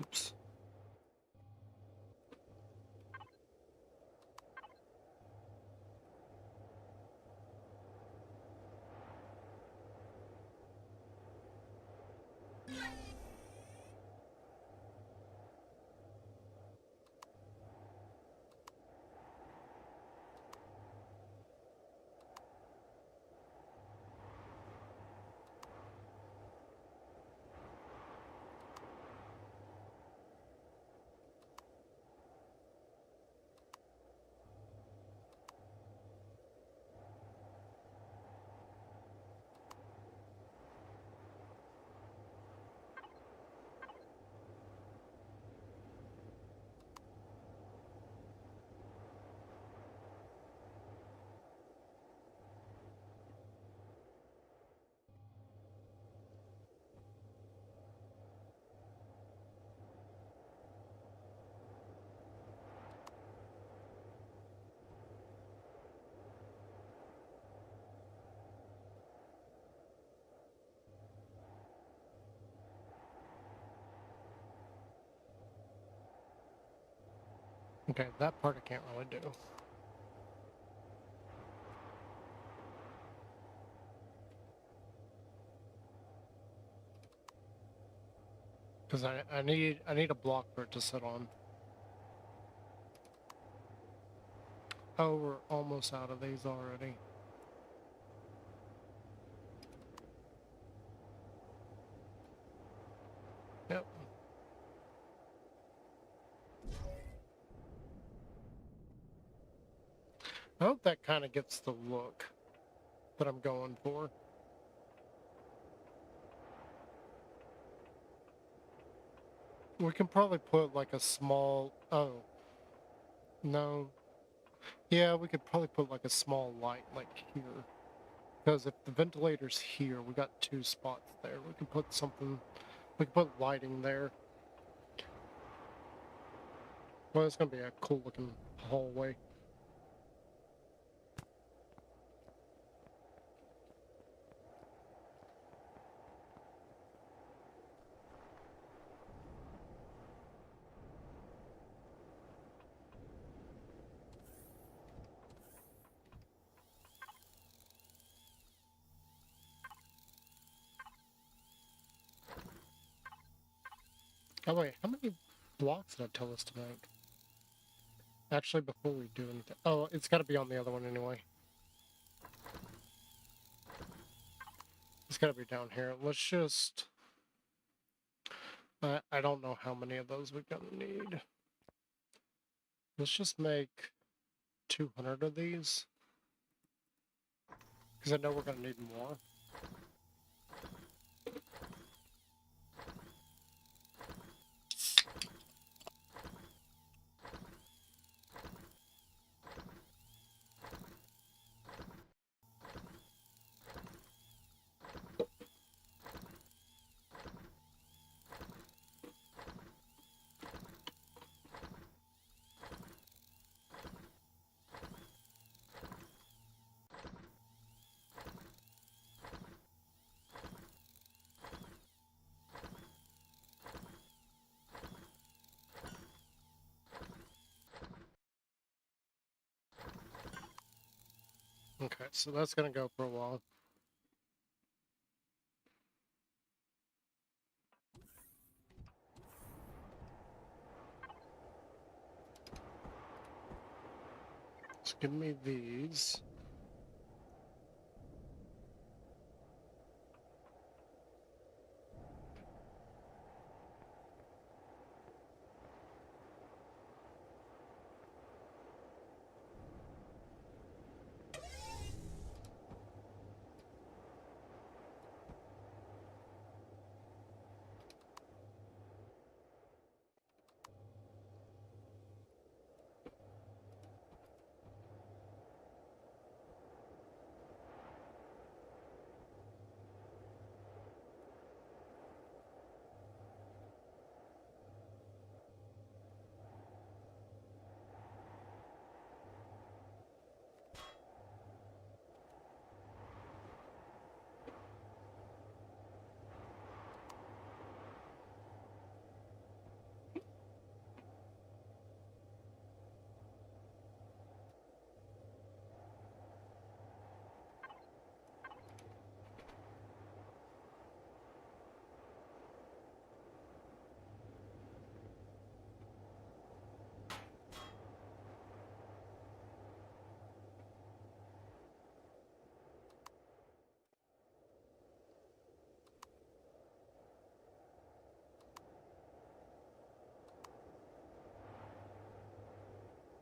Oops. Okay, that part I can't really do. Because I need a block for it to sit on. Oh, we're almost out of these already. Yep. I hope that kind of gets the look that I'm going for. We can probably put like a small... Oh. No. Yeah, we could probably put like a small light like here. Because if the ventilator's here, we got two spots there. We can put something... We can put lighting there. Well, it's gonna be a cool looking hallway. Oh wait, how many blocks did I tell us to make? Actually, before we do anything... Oh, it's gotta be on the other one anyway. It's gotta be down here. Let's just... I don't know how many of those we're gonna need. Let's just make 200 of these. Because I know we're gonna need more. Okay, so that's gonna go for a while. So give me these.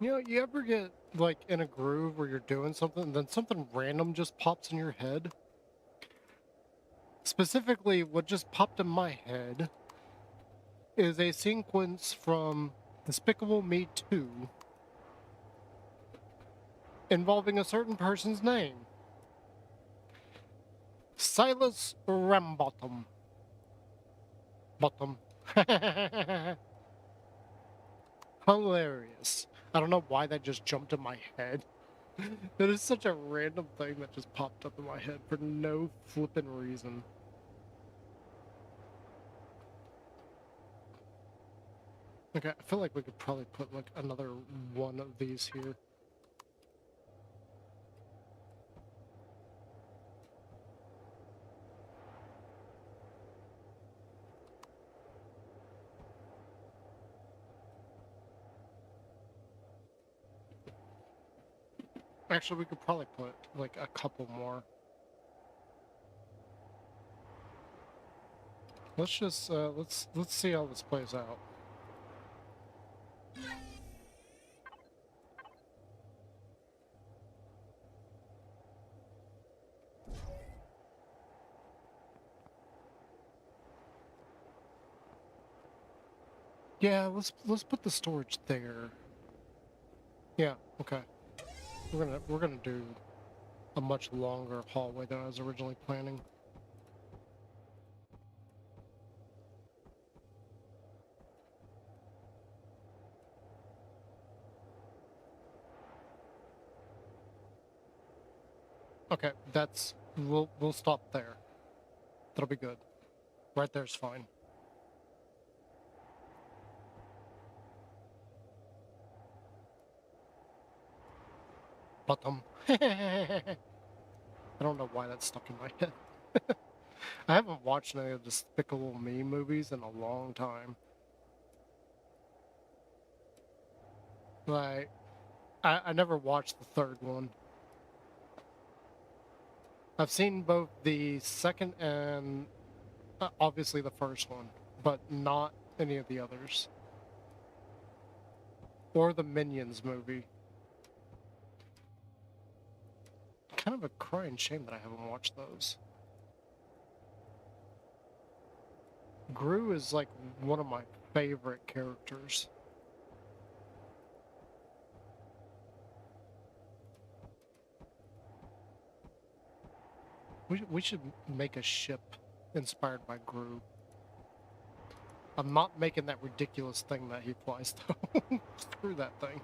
You know, you ever get, like, in a groove where you're doing something, and then something random just pops in your head? Specifically, what just popped in my head is a sequence from Despicable Me 2 involving a certain person's name. Silas Rambottom. Bottom. Hilarious. I don't know why that just jumped in my head. That is such a random thing that just popped up in my head for no flippin' reason. Okay, I feel like we could probably put like another one of these here. Actually, we could probably put like a couple more. Let's just let's see how this plays out. Yeah, let's put the storage there. Yeah, okay. We're gonna do a much longer hallway than I was originally planning. Okay, that's we'll stop there. That'll be good. Right there's fine. Bottom. I don't know why that's stuck in my head. I haven't watched any of the Despicable Me movies in a long time. Like, I never watched the third one. I've seen both the second and obviously the first one, but not any of the others. Or the Minions movie. Kind of a crying shame that I haven't watched those. Gru is like one of my favorite characters. We should make a ship inspired by Gru. I'm not making that ridiculous thing that he flies though. Screw that thing.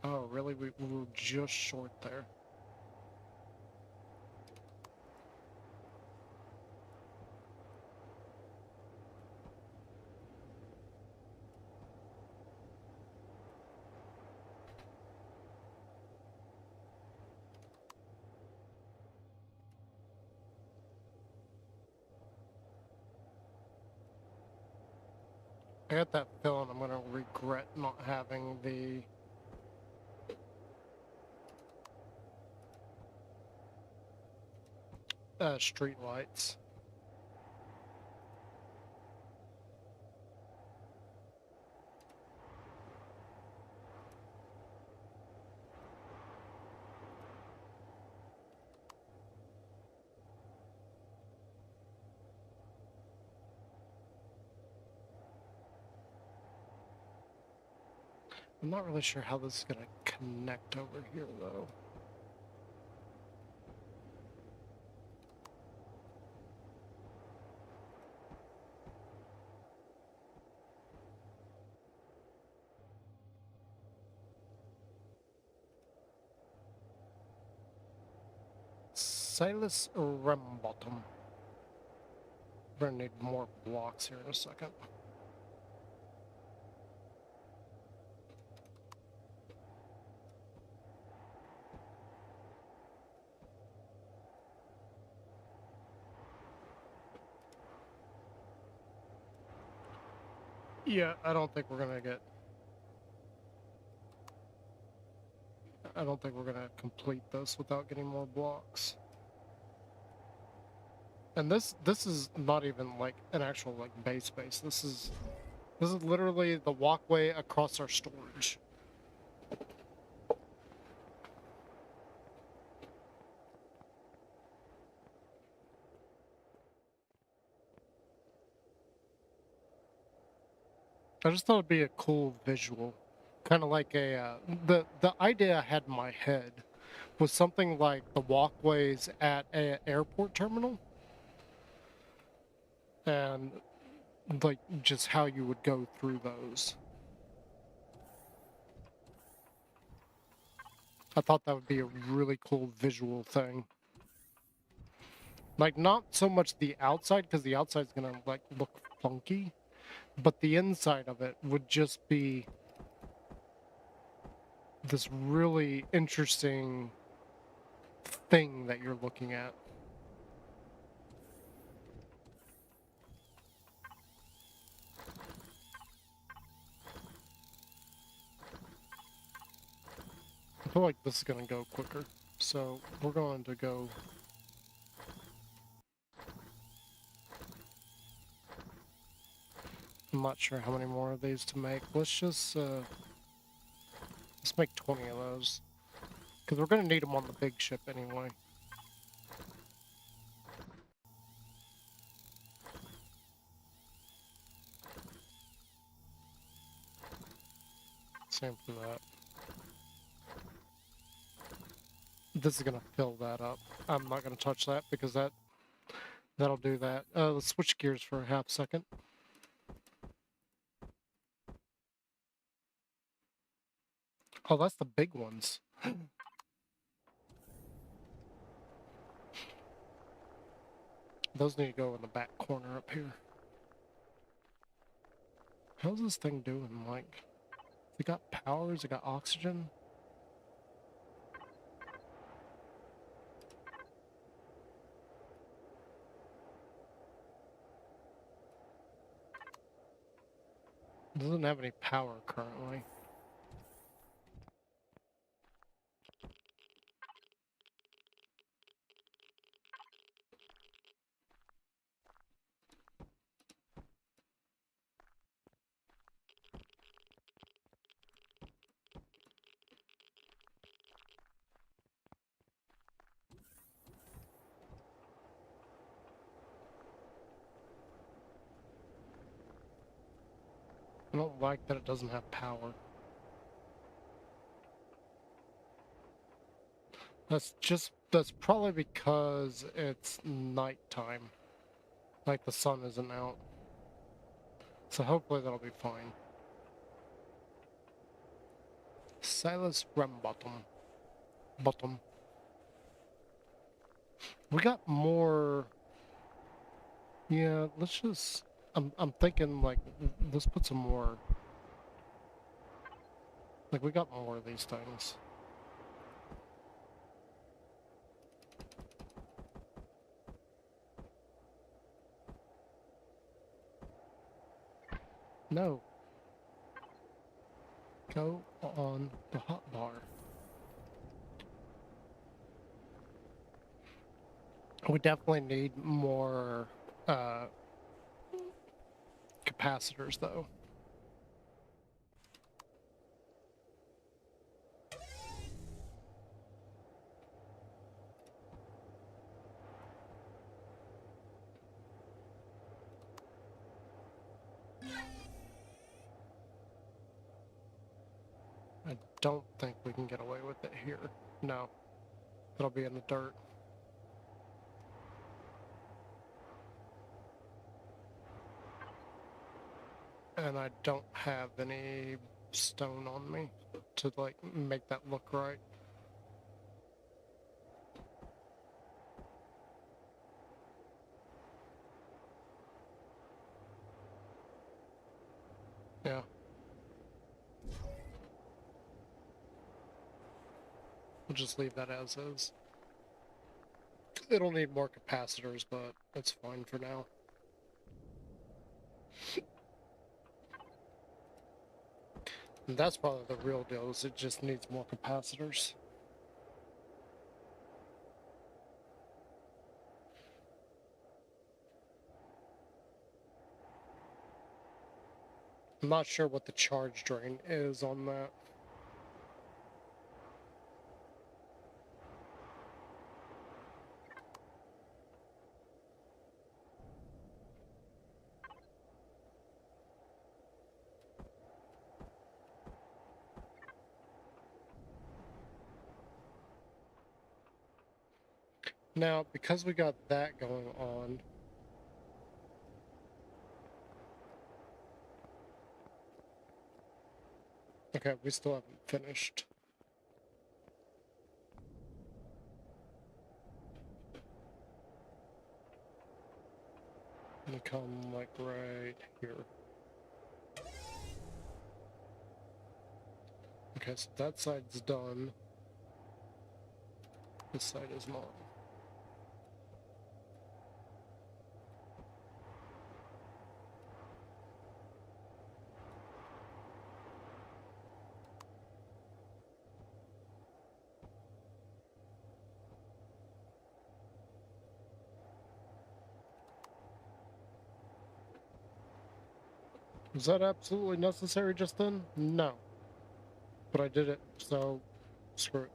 Oh, really? We were just short there. I got that feeling I'm gonna regret not having the street lights. I'm not really sure how this is gonna connect over here though. Silas Rembottom. We're gonna need more blocks here in a second. Yeah, I don't think we're gonna get... I don't think we're gonna complete this without getting more blocks. And this is not even like an actual like base. This is literally the walkway across our storage. I just thought it'd be a cool visual, kind of like a the idea I had in my head was something like the walkways at an airport terminal, and like just how you would go through those. I thought that would be a really cool visual thing. Like not so much the outside, because the outside's gonna like look funky, but the inside of it would just be this really interesting thing that you're looking at. I feel like this is going to go quicker. So we're going to go... I'm not sure how many more of these to make. Let's just... let's make 20 of those. Because we're going to need them on the big ship anyway. Same for that. This is going to fill that up. I'm not going to touch that because that'll do that. Let's switch gears for a half second. Oh, that's the big ones. Those need to go in the back corner up here. How's this thing doing? Like, it got powers, it got oxygen. Doesn't have any power currently. I don't like that it doesn't have power. That's probably because it's nighttime. Like the sun isn't out. So hopefully that'll be fine. Silas Rembottom. Bottom. We got more. Yeah, let's just. I'm thinking like let's put some more. Like we got more of these things. No. Go on the hot bar. We definitely need more capacitors though. I don't think we can get away with it here. No. It'll be in the dirt. And I don't have any stone on me to like make that look right. Yeah. We'll just leave that as is. It'll need more capacitors, but it's fine for now. And that's probably the real deal, is it just needs more capacitors. I'm not sure what the charge drain is on that. Now, because we got that going on, okay, we still haven't finished. And come like right here. Okay, so that side's done. This side is not. Was that absolutely necessary just then? No. But I did it, so screw it.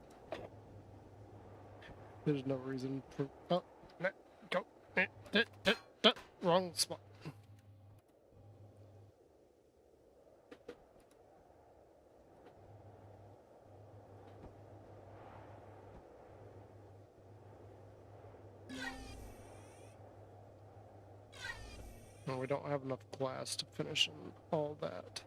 There's no reason for... Oh, no, go. Wrong spot. No, we don't have enough glass to finish all that.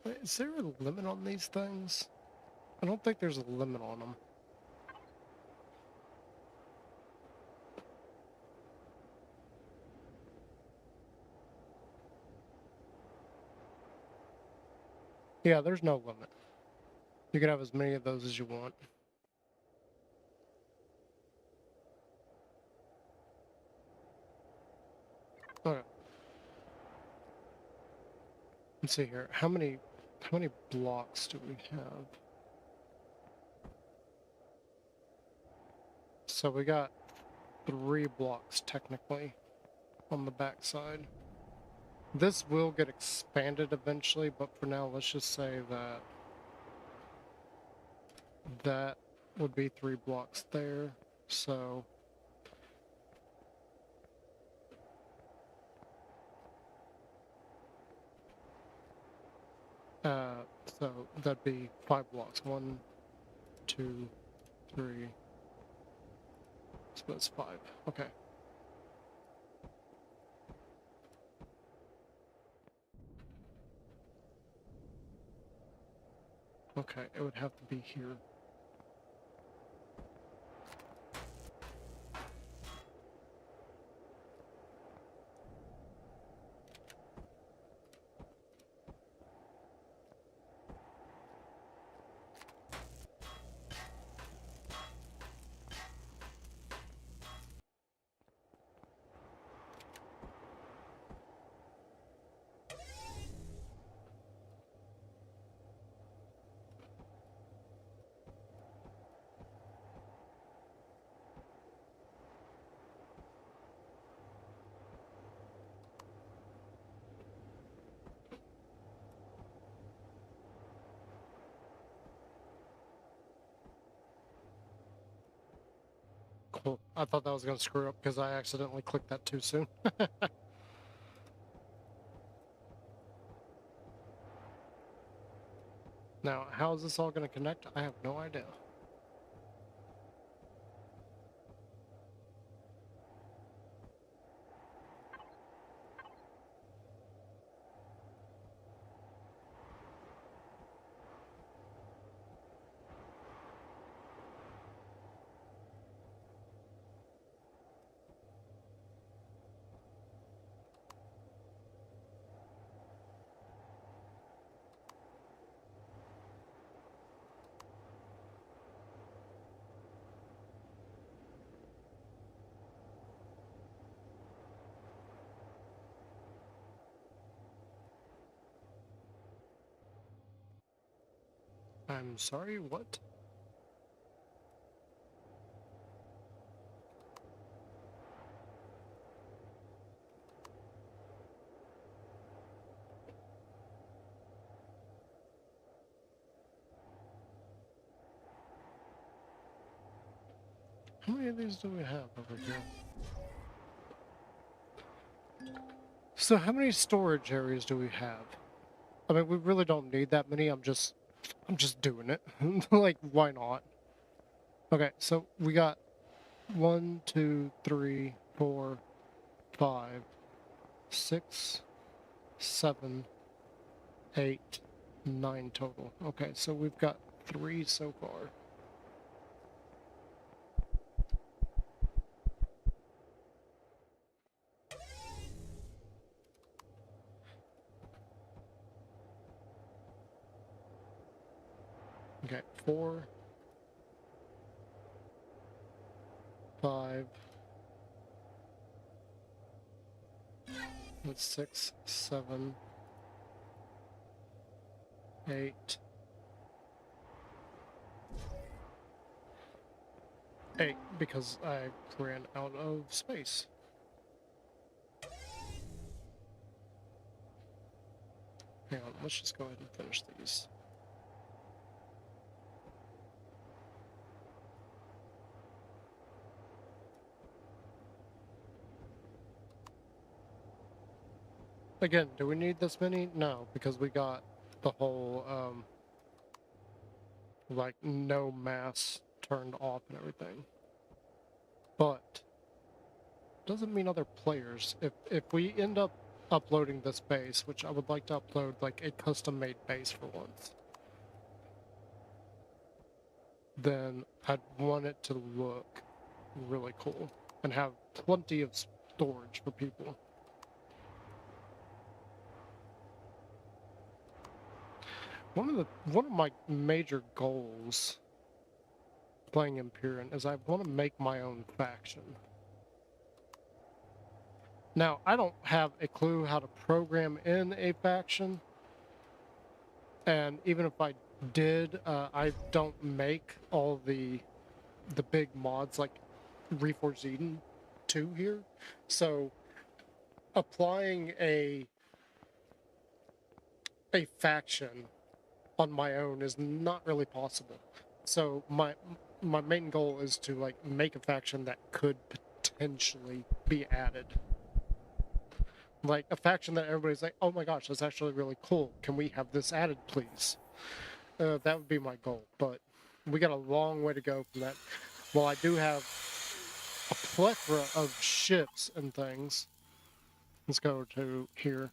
Wait, is there a limit on these things? I don't think there's a limit on them. Yeah, there's no limit. You can have as many of those as you want. Okay. Let's see here. How many blocks do we have? So we got 3 blocks technically on the back side. This will get expanded eventually, but for now let's just say that that would be 3 blocks there. So so that'd be 5 blocks. 1, 2, 3. So that's 5. Okay. Okay, it would have to be here. Cool. I thought that was going to screw up because I accidentally clicked that too soon. Now, how is this all going to connect? I have no idea. I'm sorry, what? How many of these do we have over here? So how many storage areas do we have? I mean, we really don't need that many. I'm just doing it. Like, why not? Okay, so we got 1, 2, 3, 4, 5, 6, 7, 8, 9 total. Okay, so we've got 3 so far. Okay, 4, 5, that's 6, 7, 8, 8, because I ran out of space. Hang on, let's just go ahead and finish these. Again, do we need this many? No, because we got the whole, like, no mass turned off and everything. But doesn't mean other players. If we end up uploading this base, which I would like to upload like a custom-made base for once, then I'd want it to look really cool and have plenty of storage for people. one of my major goals playing Empyrion is I want to make my own faction. Now, I don't have a clue how to program in a faction, and even if I did, I don't make all the big mods like Reforged Eden 2 here. So applying a faction on my own is not really possible. So my main goal is to like make a faction that could potentially be added. Like a faction that everybody's like, oh my gosh, that's actually really cool. Can we have this added, please? That would be my goal, but we got a long way to go from that. Well, I do have a plethora of ships and things. Let's go to here.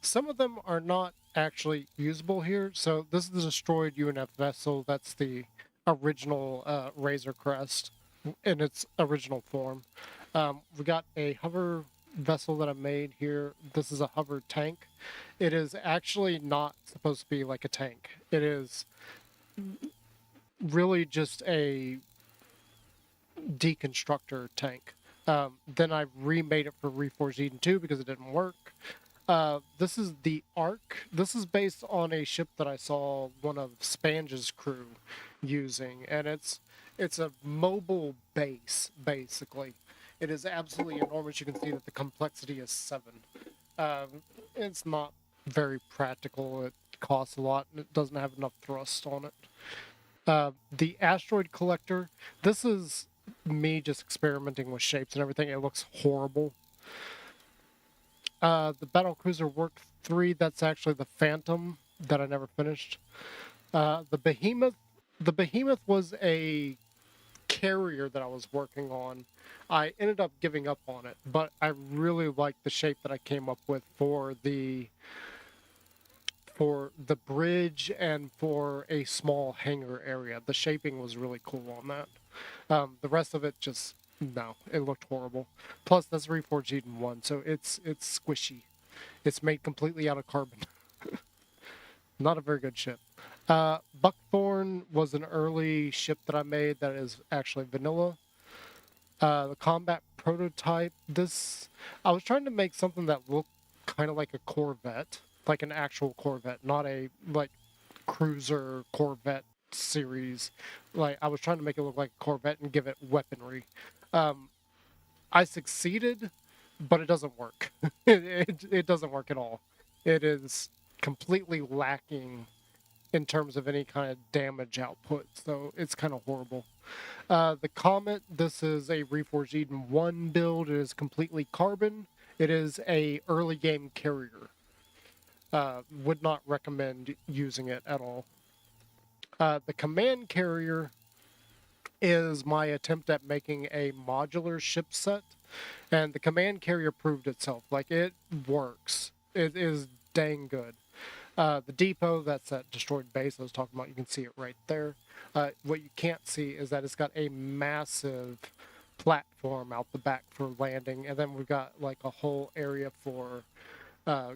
Some of them are not actually usable here. So this is the destroyed UNF vessel. That's the original Razor Crest in its original form. We got a hover vessel that I made here. This is a hover tank. It is actually not supposed to be like a tank. It is really just a deconstructor tank. Then I remade it for Reforged Eden 2 because it didn't work. This is the Ark. This is based on a ship that I saw one of Spange's crew using, and it's a mobile base, basically. It is absolutely enormous. You can see that the complexity is 7. It's not very practical. It costs a lot, and it doesn't have enough thrust on it. The asteroid collector. This is me just experimenting with shapes and everything. It looks horrible. The Battlecruiser Work 3, that's actually the Phantom that I never finished. The Behemoth. The Behemoth was a carrier that I was working on. I ended up giving up on it, but I really liked the shape that I came up with for the bridge and for a small hangar area. The shaping was really cool on that. The rest of it just no, it looked horrible. Plus, that's Reforged Eden 1, so it's squishy. It's made completely out of carbon. Not a very good ship. Buckthorn was an early ship that I made that is actually vanilla. The combat prototype. This I was trying to make something that looked kind of like a Corvette, like an actual Corvette, not a like cruiser Corvette series. Like I was trying to make it look like a Corvette and give it weaponry. I succeeded, but it doesn't work. It doesn't work at all. It is completely lacking in terms of any kind of damage output, so it's kind of horrible. The Comet, this is a Reforged Eden 1 build. It is completely carbon. It is a early game carrier. Would not recommend using it at all. The Command Carrier is my attempt at making a modular ship set, and the Command Carrier proved itself. Like, it works. It is dang good. The depot, that's that destroyed base I was talking about, you can see it right there. What you can't see is that it's got a massive platform out the back for landing, and then we've got like a whole area for uh,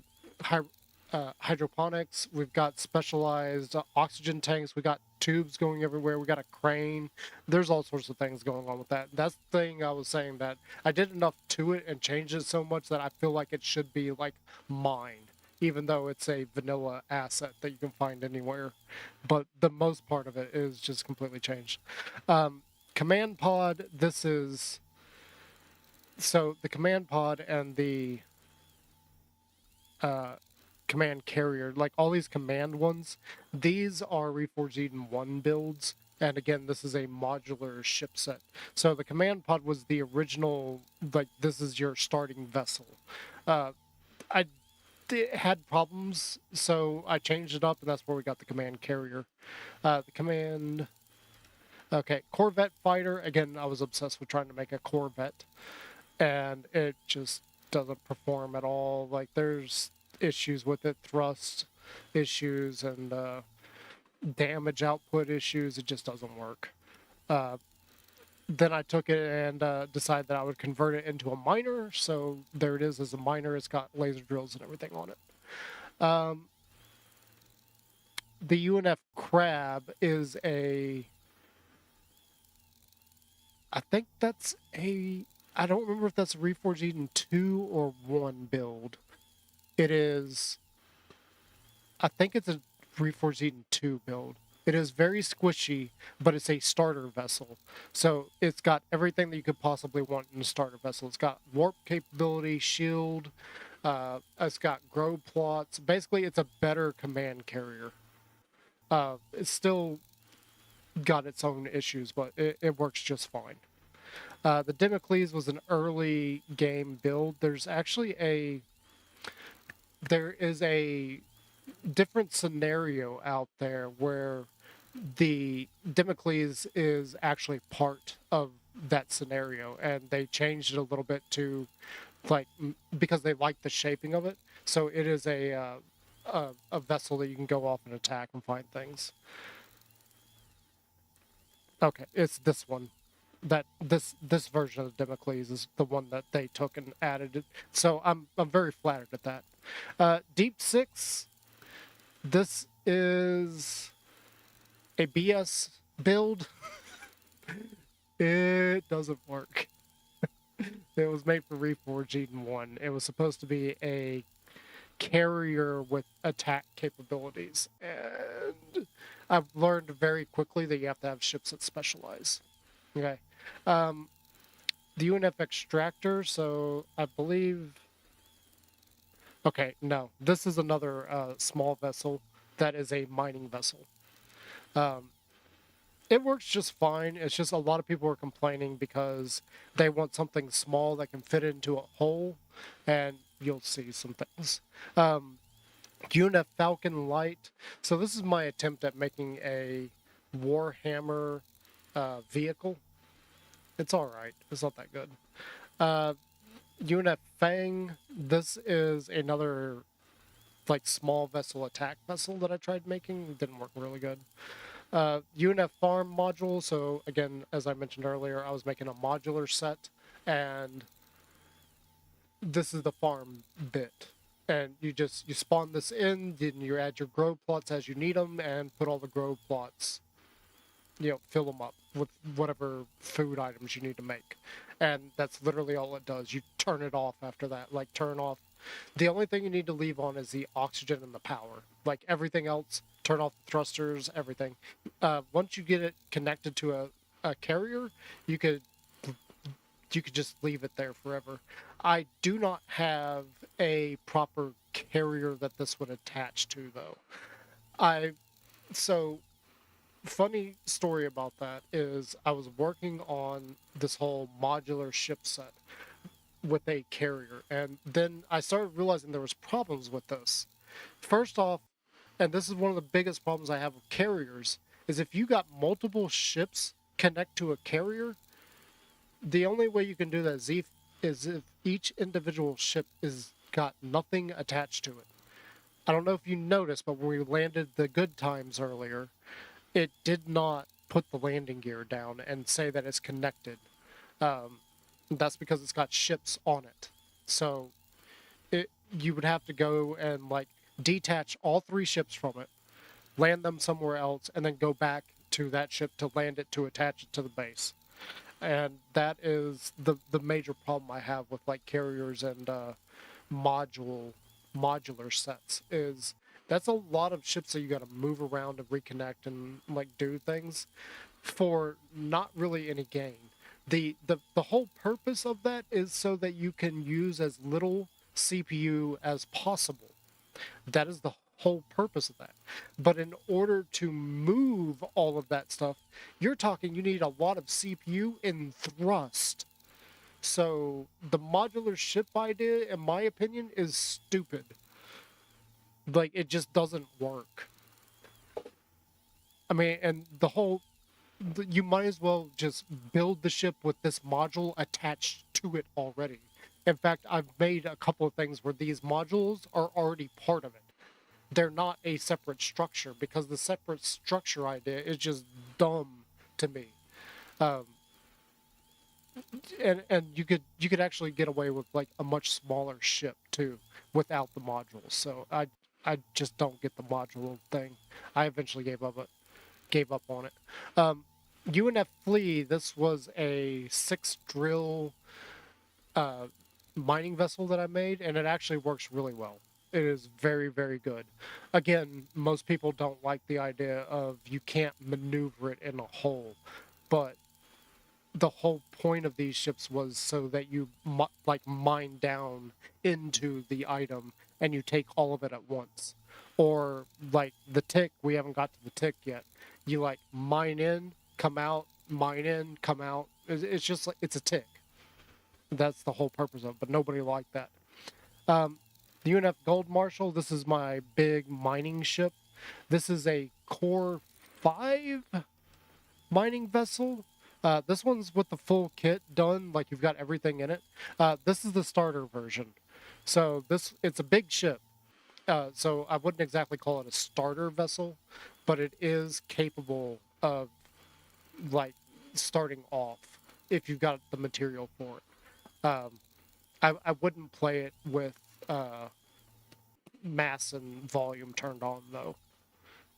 hydroponics. We've got specialized oxygen tanks. We got tubes going everywhere. We got a crane. There's all sorts of things going on with that. That's the thing I was saying, that I did enough to it and changed it so much that I feel like it should be like mined, even though it's a vanilla asset that you can find anywhere. But the most part of it is just completely changed. Command pod, this is... So the command pod and the command carrier, like all these command ones, these are Reforged Eden 1 builds. And again, this is a modular ship set. So the command pod was the original, like, this is your starting vessel. I had problems, so I changed it up, and that's where we got the command carrier. The command... Okay, Corvette fighter. Again, I was obsessed with trying to make a Corvette, and it just doesn't perform at all. Like, there's issues with it, thrust issues, and damage output issues. It just doesn't work. Uh, then I took it and decided that I would convert it into a miner. So there it is as a miner. It's got laser drills and everything on it. The UNF crab is I think that's I don't remember if that's a Reforged Eden 2 or 1 build. It is, I think it's a Reforged Eden 2 build. It is very squishy, but it's a starter vessel. So it's got everything that you could possibly want in a starter vessel. It's got warp capability, shield, it's got grow plots. Basically, it's a better command carrier. It's still got its own issues, but it works just fine. The Democles was an early game build. There is a different scenario out there where the Democles is actually part of that scenario, and they changed it a little bit to because they like the shaping of it. So it is a vessel that you can go off and attack and find things. Okay, it's this one. This version of Democles is the one that they took and added it. So I'm very flattered at that. Deep Six. This is a BS build. It doesn't work. It was made for Reforged Eden 1. It was supposed to be a carrier with attack capabilities. And I've learned very quickly that you have to have ships that specialize. Okay. The UNF extractor, so I believe... Okay, no. This is another small vessel that is a mining vessel. It works just fine. It's just a lot of people are complaining because they want something small that can fit into a hole, and you'll see some things. UNF Falcon Light. So this is my attempt at making a Warhammer vehicle. It's all right. It's not that good. UNF Fang. This is another small vessel attack vessel that I tried making. It didn't work really good. UNF Farm module. So again, as I mentioned earlier, I was making a modular set, and this is the farm bit. And you spawn this in, then you add your grow plots as you need them, and put all the grow plots, fill them up with whatever food items you need to make. And that's literally all it does. You turn it off after that. Turn off. The only thing you need to leave on is the oxygen and the power. Everything else, turn off the thrusters, everything. Once you get it connected to a carrier, you could just leave it there forever. I do not have a proper carrier that this would attach to, though. So funny story about that is I was working on this whole modular ship set with a carrier, and then I started realizing there was problems with this. First off, and this is one of the biggest problems I have with carriers, is if you got multiple ships connect to a carrier, the only way you can do that is if each individual ship is got nothing attached to it. I don't know if you noticed, but when we landed the Good Times earlier, it did not put the landing gear down and say that it's connected. That's because it's got ships on it. So you would have to go and detach all 3 ships from it, land them somewhere else, and then go back to that ship to land it to attach it to the base. And that is the major problem I have with carriers and modular sets is that's a lot of ships that you got to move around and reconnect and do things for not really any gain. The whole purpose of that is so that you can use as little CPU as possible. That is the whole purpose of that. But in order to move all of that stuff, you're talking you need a lot of CPU in thrust. So the modular ship idea, in my opinion, is stupid. It just doesn't work. I mean, and you might as well just build the ship with this module attached to it already. In fact, I've made a couple of things where these modules are already part of it. they're not a separate structure, because the separate structure idea is just dumb to me. Um, and you could actually get away with like a much smaller ship too without the modules. So I just don't get the module thing. I eventually gave up on it. UNF Flea, this was a 6 drill uh, mining vessel that I made, and it actually works really well. It is very, very good. Again, most people don't like the idea of you can't maneuver it in a hole, but the whole point of these ships was so that you like mine down into the item and you take all of it at once. Or like the tick, we haven't got to the tick yet. You like mine in, come out, mine in, come out. It's just like it's a tick. That's the whole purpose of it, but nobody liked that. The UNF Gold Marshal, this is my big mining ship. This is a Core 5 mining vessel. This one's with the full kit done, like you've got everything in it. This is the starter version. So it's a big ship. So I wouldn't exactly call it a starter vessel, but it is capable of like starting off if you've got the material for it. I wouldn't play it with mass and volume turned on though.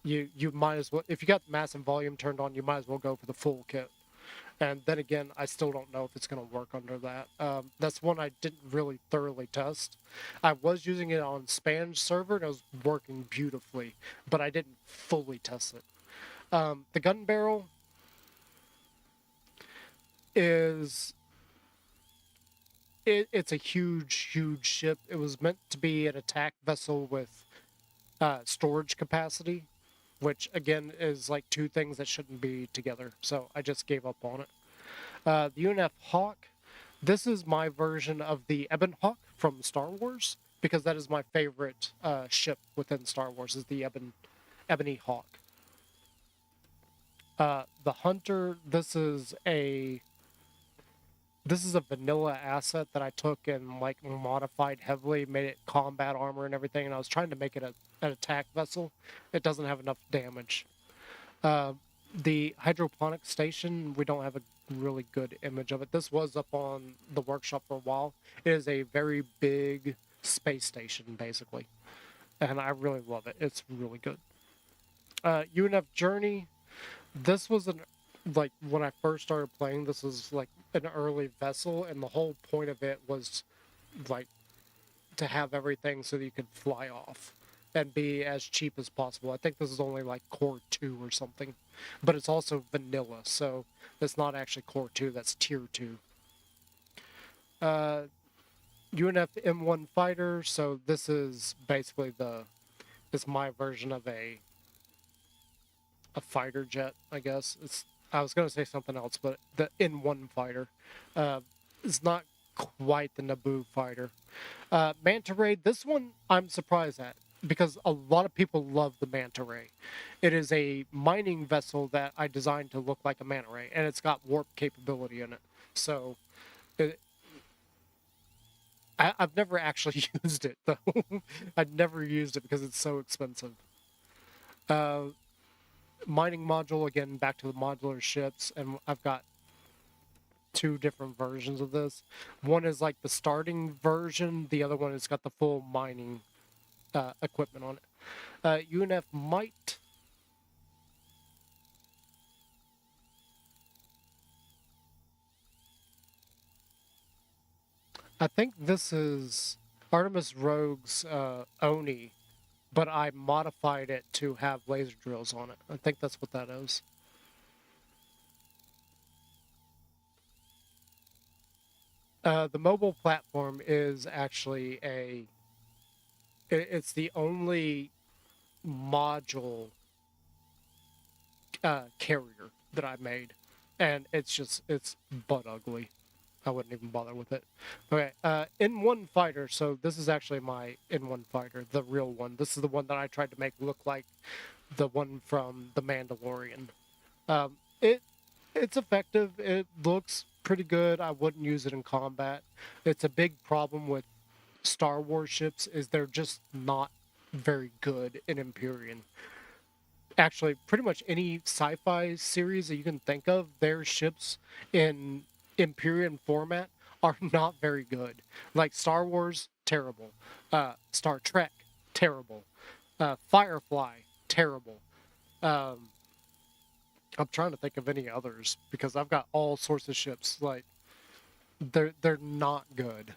You might as well, if you got mass and volume turned on, you might as well go for the full kit. And then again, I still don't know if it's going to work under that. That's one I didn't really thoroughly test. I was using it on Span's server, and it was working beautifully, but I didn't fully test it. The gun barrel is... it's a huge, huge ship. It was meant to be an attack vessel with storage capacity, which again is like two things that shouldn't be together. So I just gave up on it. The UNF Hawk, this is my version of the Ebon Hawk from Star Wars, because that is my favorite ship within Star Wars, is the Ebony Hawk. The Hunter, this is a vanilla asset that I took and like modified heavily, made it combat armor and everything, and I was trying to make it an attack vessel. It doesn't have enough damage. The hydroponic station, we don't have a really good image of it. This was up on the workshop for a while. It is a very big space station, basically, and I really love it. It's really good. UNF Journey, this was like when I first started playing, this was like an early vessel, and the whole point of it was like to have everything so that you could fly off and be as cheap as possible. I think this is only like Core 2 or something, but it's also vanilla, so it's not actually Core 2, that's Tier 2. UNF M1 Fighter, so this is basically it's my version of a fighter jet, I guess. I was going to say something else, but the N1 fighter. It's not quite the Naboo fighter. Manta Ray, this one I'm surprised at, because a lot of people love the Manta Ray. It is a mining vessel that I designed to look like a Manta Ray, and it's got warp capability in it. So, I've never actually used it, though. I've never used it because it's so expensive. Mining module, again, back to the modular ships, and I've got two different versions of this. One is like the starting version, the other one has got the full mining equipment on it. UNF Might. I think this is Artemis Rogue's Oni, but I modified it to have laser drills on it. I think that's what that is. The mobile platform is actually it's the only module carrier that I made, and it's butt ugly. I wouldn't even bother with it. Okay, N1 Fighter. So this is actually my N1 Fighter, the real one. This is the one that I tried to make look like the one from The Mandalorian. Um, it's effective. It looks pretty good. I wouldn't use it in combat. It's a big problem with Star Wars ships is they're just not very good in Empyrion. Actually, pretty much any sci-fi series that you can think of, their ships in Empyrean format are not very good. Like Star Wars, terrible. Star Trek, terrible. Firefly, terrible. Um, I'm trying to think of any others because I've got all sorts of ships. Like they're not good.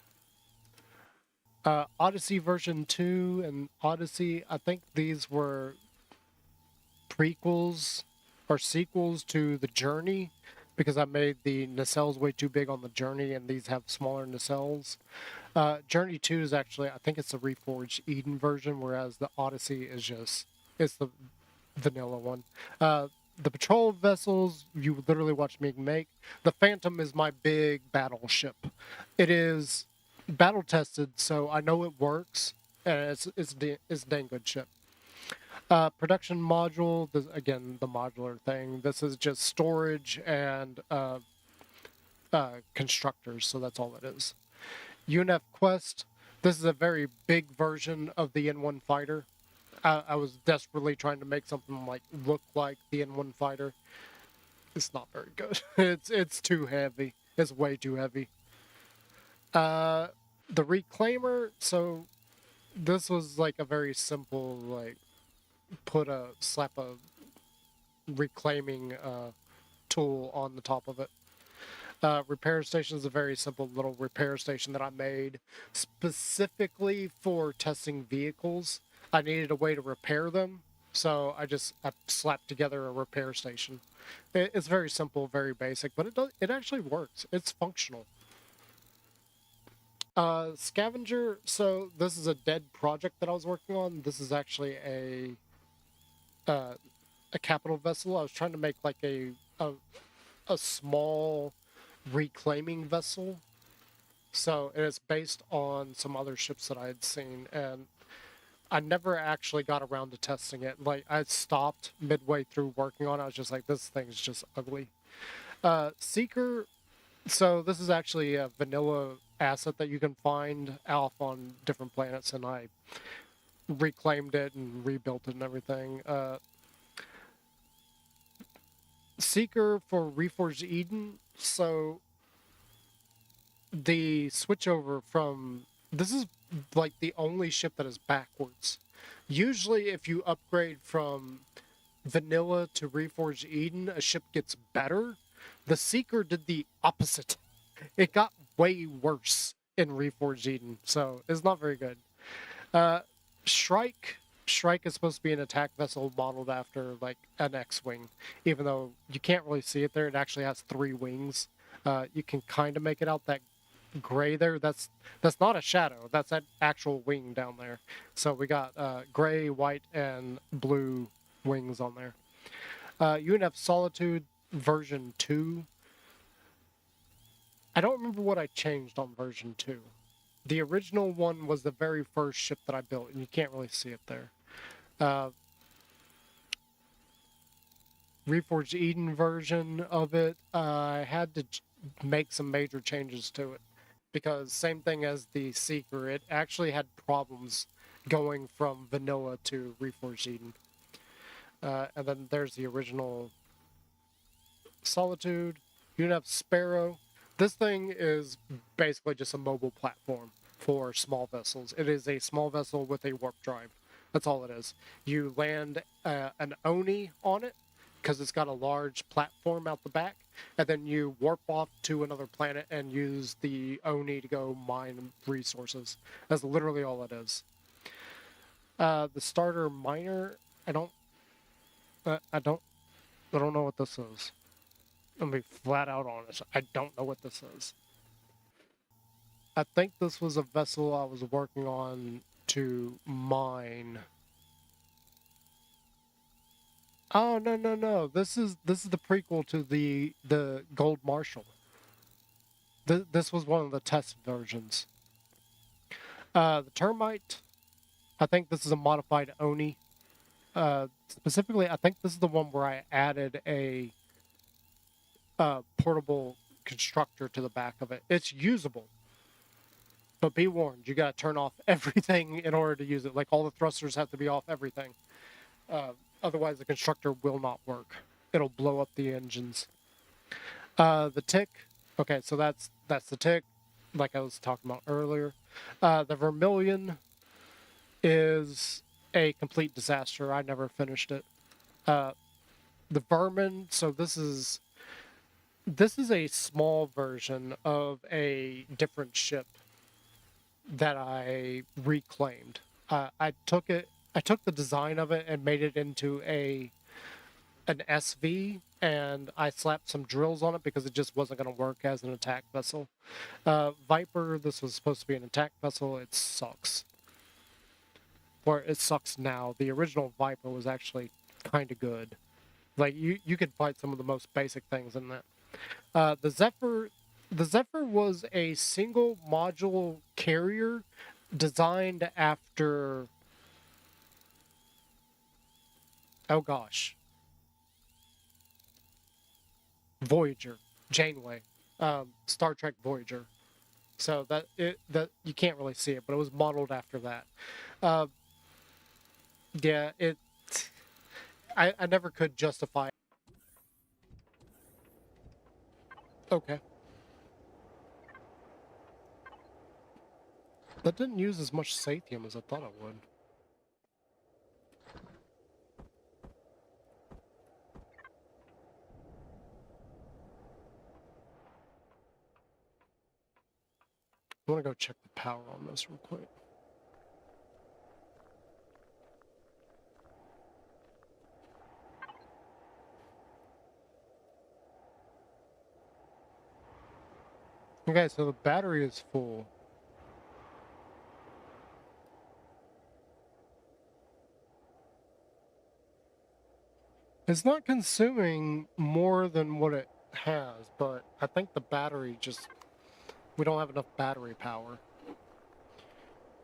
Odyssey version 2 and Odyssey, I think these were prequels or sequels to the Journey because I made the nacelles way too big on the Journey and these have smaller nacelles. Journey 2 is actually, I think it's the Reforged Eden version, whereas the Odyssey is just, it's the vanilla one. The patrol vessels you literally watch me make. The Phantom is my big battleship. It is battle tested, so I know it works, and it's a dang good ship. Production module, this, again, the modular thing. This is just storage and constructors, so that's all it is. UNF Quest, this is a very big version of the N1 fighter. I was desperately trying to make something like look like the N1 fighter. It's not very good. It's too heavy. It's way too heavy. The Reclaimer, so this was like a very simple, like, slap a reclaiming tool on the top of it. Repair station is a very simple little repair station that I made specifically for testing vehicles. I needed a way to repair them, so I slapped together a repair station. It's very simple, very basic, but it actually works. It's functional. Scavenger, so this is a dead project that I was working on. This is actually a capital vessel. I was trying to make like a small reclaiming vessel. So it's based on some other ships that I had seen, and I never actually got around to testing it. Like I stopped midway through working on it. I was just like, this thing's just ugly. Seeker. So this is actually a vanilla asset that you can find off on different planets, and I reclaimed it and rebuilt it and everything. Seeker for Reforged Eden. So the switchover from this is like the only ship that is backwards. Usually, if you upgrade from vanilla to Reforged Eden, a ship gets better. The Seeker did the opposite. It got way worse in Reforged Eden, so it's not very good. Shrike. Shrike is supposed to be an attack vessel modeled after like an X-wing, even though you can't really see it there. It actually has 3 wings. You can kind of make it out that gray there. That's not a shadow. That's an actual wing down there. So we got gray, white, and blue wings on there. UNF Solitude version 2. I don't remember what I changed on version 2. The original one was the very first ship that I built, and you can't really see it there. Reforged Eden version of it, I had to make some major changes to it. Because same thing as the Seeker, it actually had problems going from vanilla to Reforged Eden. And then there's the original Solitude, UNF Sparrow. This thing is basically just a mobile platform for small vessels. It is a small vessel with a warp drive. That's all it is. You land an Oni on it because it's got a large platform out the back, and then you warp off to another planet and use the Oni to go mine resources. That's literally all it is. The starter miner, I don't know what this is. I'm gonna be flat out honest. I don't know what this is. I think this was a vessel I was working on to mine. Oh no! This is the prequel to the Gold Marshal. This was one of the test versions. The Termite. I think this is a modified Oni. Specifically, I think this is the one where I added a portable constructor to the back of it. It's usable. But be warned, you gotta turn off everything in order to use it. Like, all the thrusters have to be off, everything. Otherwise, the constructor will not work. It'll blow up the engines. The tick. Okay, so that's the tick, like I was talking about earlier. The Vermilion is a complete disaster. I never finished it. The Vermin. So this is a small version of a different ship that I reclaimed. I took it. I took the design of it and made it into an SV, and I slapped some drills on it because it just wasn't going to work as an attack vessel. Viper, this was supposed to be an attack vessel. It sucks. Or it sucks now. The original Viper was actually kind of good. Like, you could fight some of the most basic things in that. The Zephyr was a single module carrier designed after, oh gosh, Voyager, Janeway, Star Trek Voyager. So that you can't really see it, but it was modeled after that. Uh, yeah, I never could justify. Okay, that didn't use as much sathium as I thought it would. I want to go check the power on this real quick. Okay, so the battery is full. It's not consuming more than what it has, but I think the battery just... we don't have enough battery power.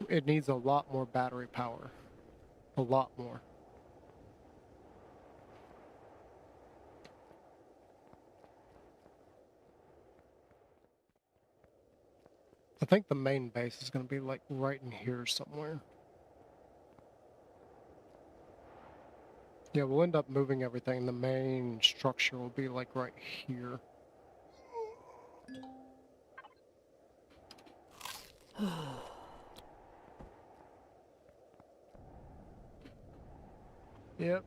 It needs a lot more battery power. A lot more. I think the main base is going to be like right in here somewhere. Yeah, we'll end up moving everything. The main structure will be like right here. Yep.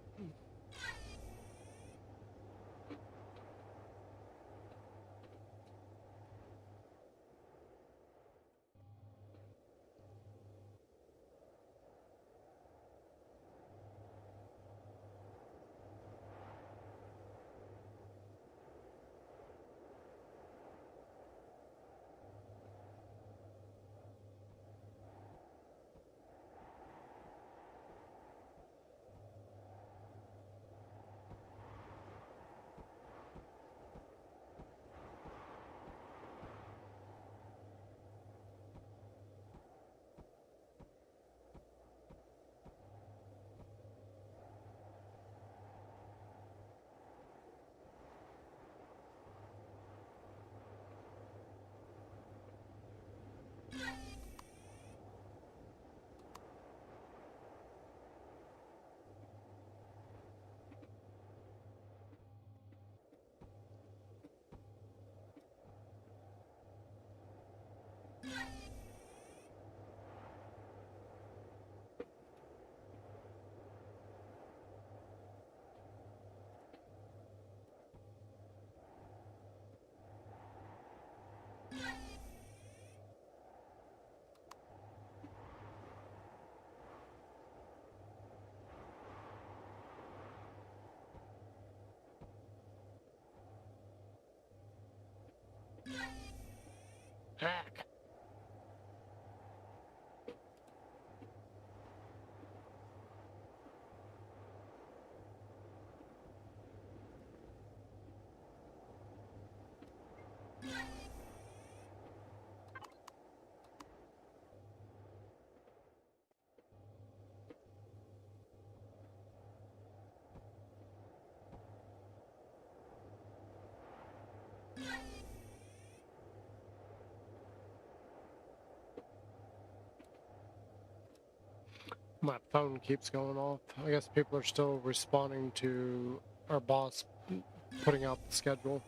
My phone keeps going off. I guess people are still responding to our boss putting out the schedule.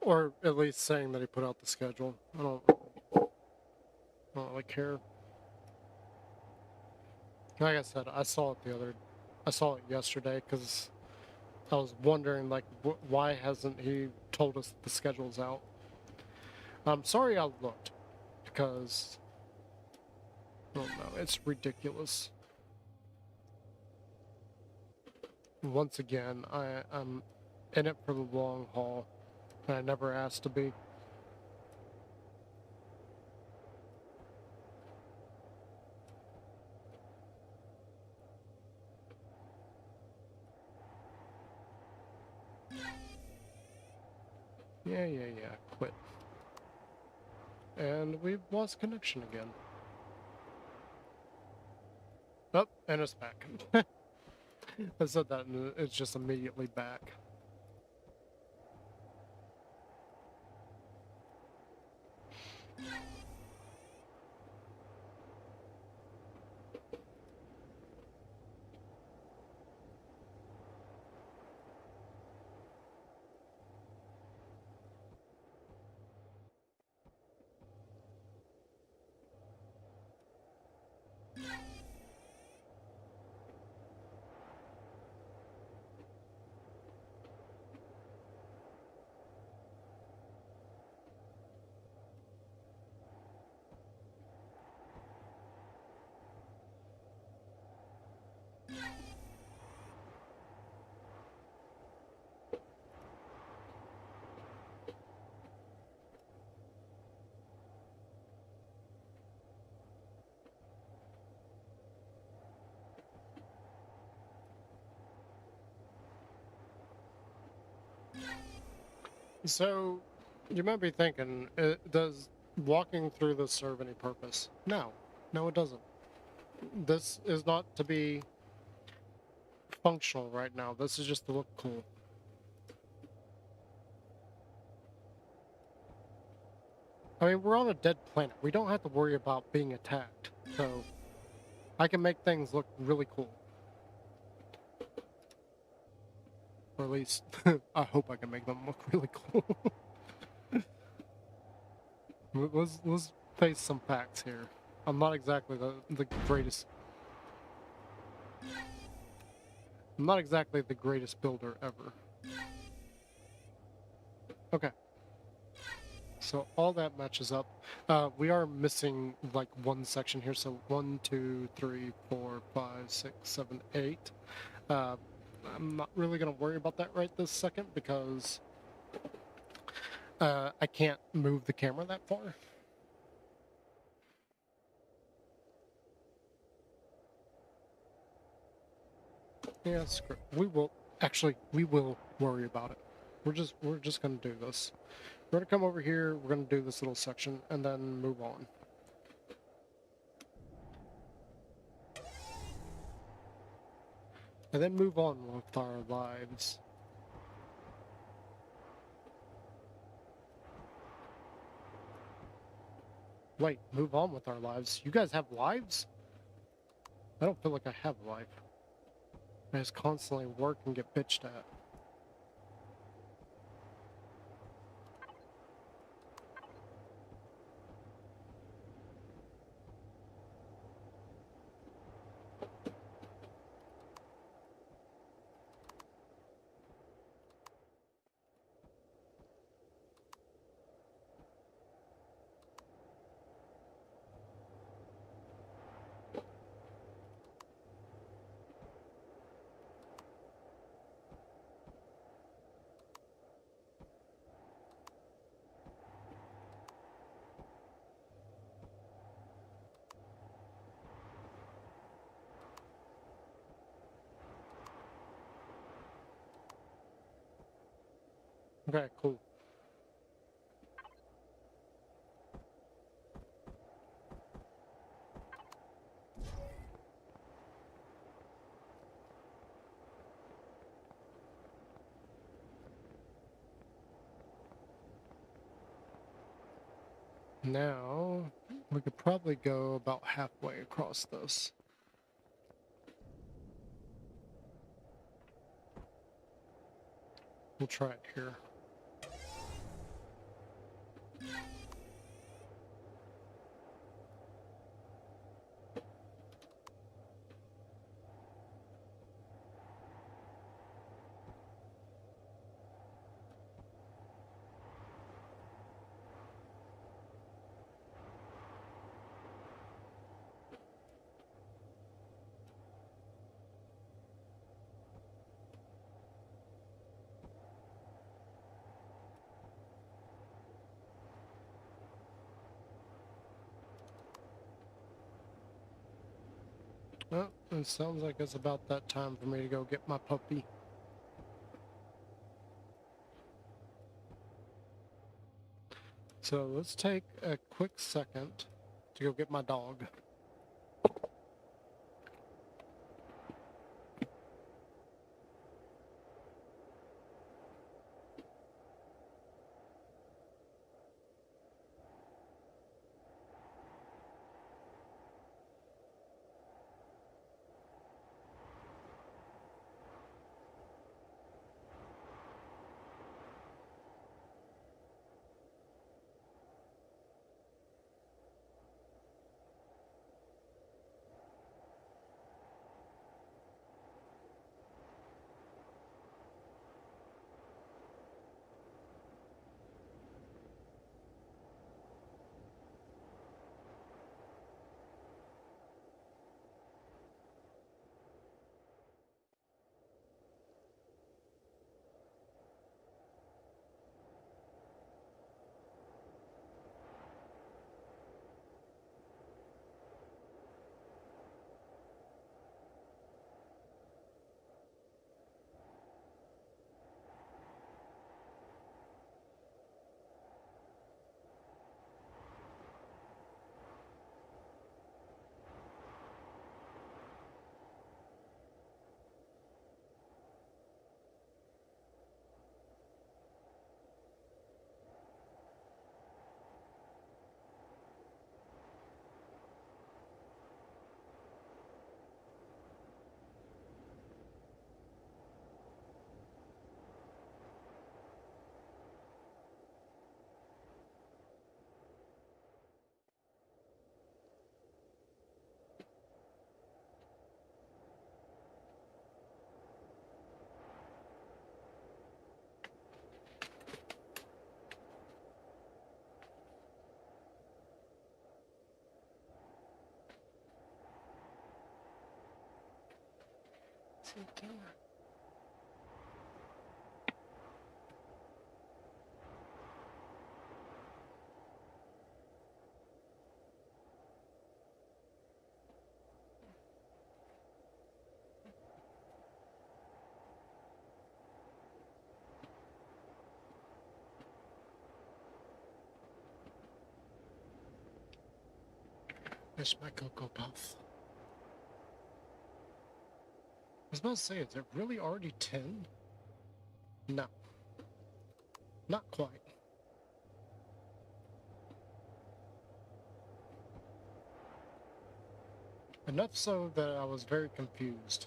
Or at least saying that he put out the schedule. I don't really care. Like I said, I saw it yesterday because I was wondering, like, why hasn't he told us the schedule's out? I'm sorry I looked, because, I don't know, it's ridiculous. Once again, I'm in it for the long haul, and I never asked to be. Yeah, quit. And we've lost connection again. Oh, and it's back. I said that and it's just immediately back. So, you might be thinking, does walking through this serve any purpose? No. No, it doesn't. This is not to be functional right now. This is just to look cool. I mean, we're on a dead planet. We don't have to worry about being attacked. So, I can make things look really cool. Or at least, I hope I can make them look really cool. let's face some facts here. I'm not exactly the greatest. I'm not exactly the greatest builder ever. Okay. So all that matches up. We are missing like one section here. So 1, 2, 3, 4, 5, 6, 7, 8. I'm not really going to worry about that right this second because I can't move the camera that far. Yeah, screw it. We will worry about it. We're just gonna do this. We're gonna come over here, we're gonna do this little section, and then move on. And then move on with our lives. Wait, move on with our lives? You guys have lives? I don't feel like I have a life. I just constantly work and get bitched at. Okay, cool. Now, we could probably go about halfway across this. We'll try it here. Well, it sounds like it's about that time for me to go get my puppy. So let's take a quick second to go get my dog. See the camera. There's my Cocoa Puff. I was about to say, is it really already 10? No. Not quite. Enough so that I was very confused.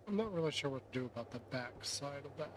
I'm not really sure what to do about the back side of that.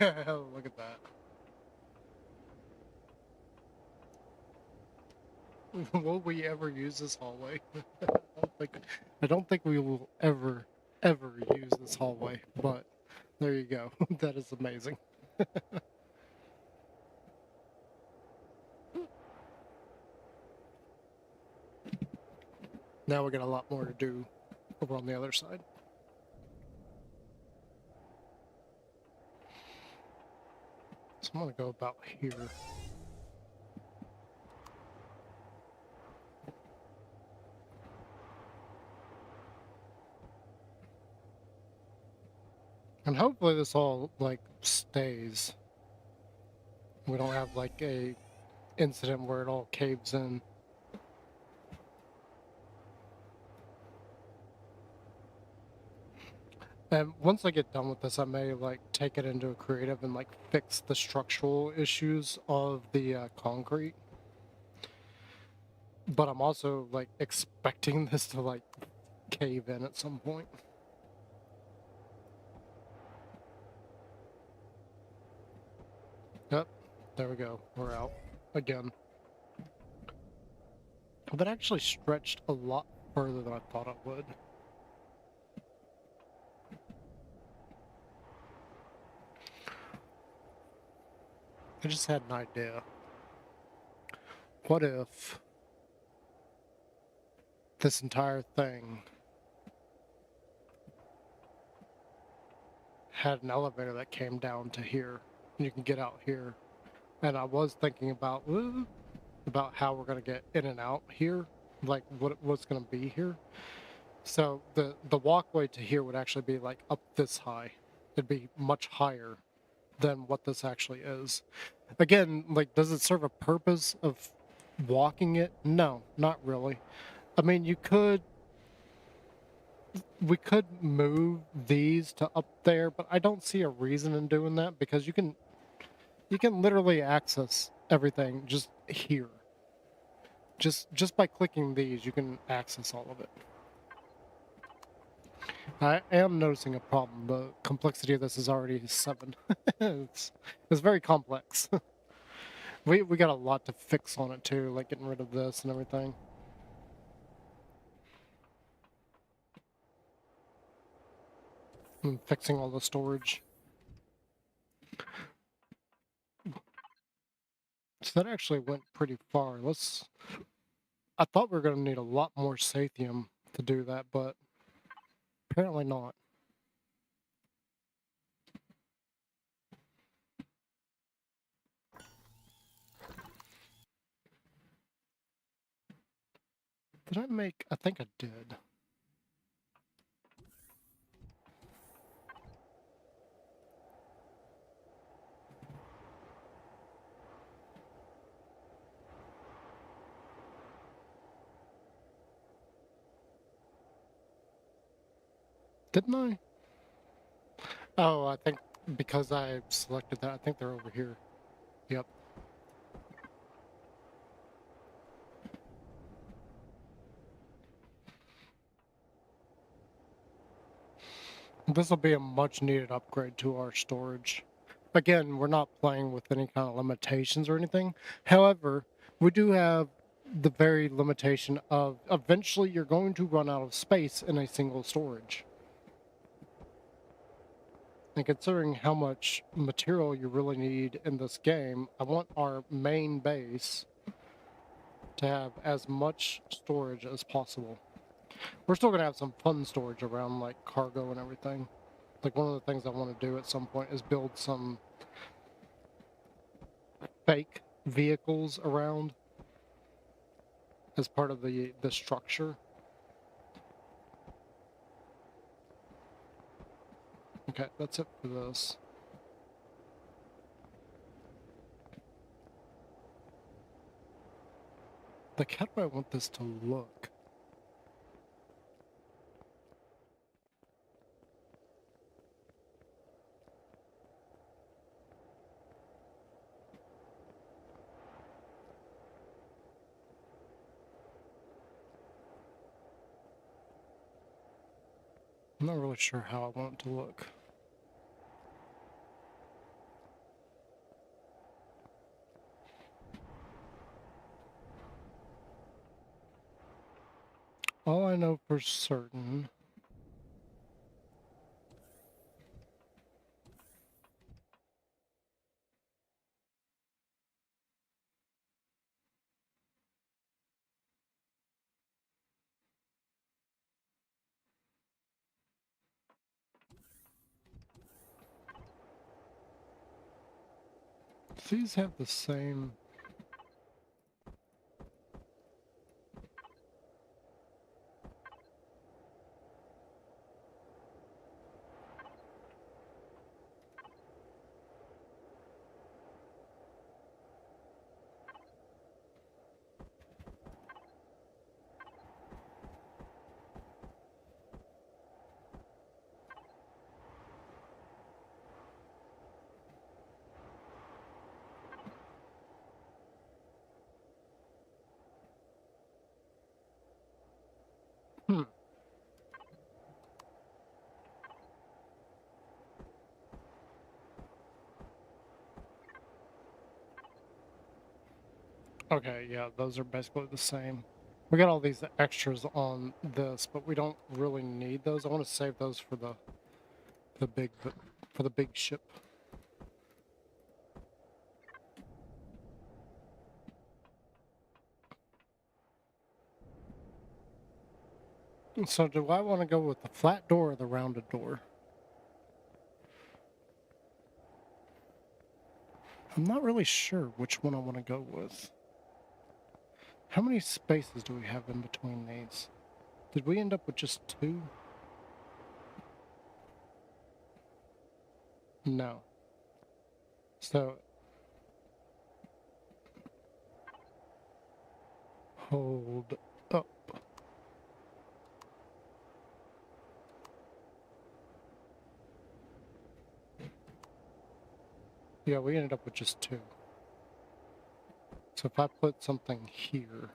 Yeah, look at that. Will we ever use this hallway? I don't think we will ever use this hallway, but there you go. That is amazing. Now we got a lot more to do over on the other side. So I'm gonna go about here. And hopefully this all, like, stays. We don't have, like, a incident where it all caves in. And once I get done with this, I may, like, take it into a creative and, like, fix the structural issues of the concrete. But I'm also, like, expecting this to, like, cave in at some point. Yep, there we go. We're out again. That actually stretched a lot further than I thought it would. I just had an idea. What if this entire thing had an elevator that came down to here, and you can get out here? And I was thinking about how we're gonna get in and out here, like what's gonna be here. So the walkway to here would actually be like up this high. It'd be much higher than what this actually is. Again, like, does it serve a purpose of walking it? No, not really. I mean, we could move these to up there, but I don't see a reason in doing that because you can literally access everything just here. Just by clicking these, you can access all of it. I am noticing a problem. The complexity of this is already 7. it's very complex. We got a lot to fix on it too, like getting rid of this and everything. And fixing all the storage. So that actually went pretty far. I thought we were going to need a lot more sathium to do that, but apparently not. Did I make... I think I did. Didn't I? Oh, I think because I selected that, I think they're over here. Yep. This will be a much needed upgrade to our storage. Again, we're not playing with any kind of limitations or anything. However, we do have the very limitation of eventually you're going to run out of space in a single storage. And considering how much material you really need in this game, I want our main base to have as much storage as possible. We're still going to have some fun storage around, like cargo and everything. Like, one of the things I want to do at some point is build some fake vehicles around as part of the structure. Okay, that's it for this. Like, how do I want this to look? I'm not really sure how I want it to look. All I know for certain... These have the same... Hmm. Okay, yeah, those are basically the same. We got all these extras on this, but we don't really need those. I want to save those for the big for the big ship. So do I want to go with the flat door or the rounded door? I'm not really sure which one I want to go with. How many spaces do we have in between these? Did we end up with just 2? No. So, hold up. Yeah, we ended up with just 2. So if I put something here...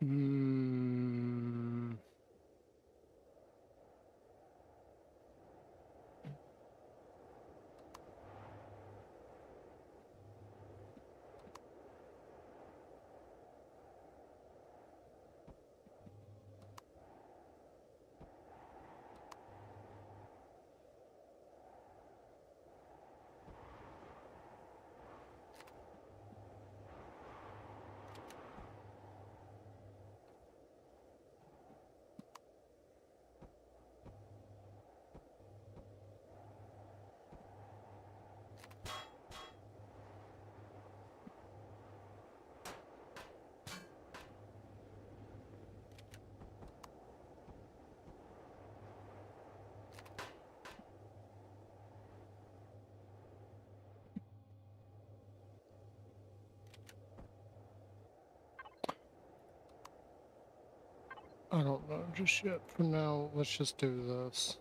Mm, I don't know just yet. For now, let's just do this.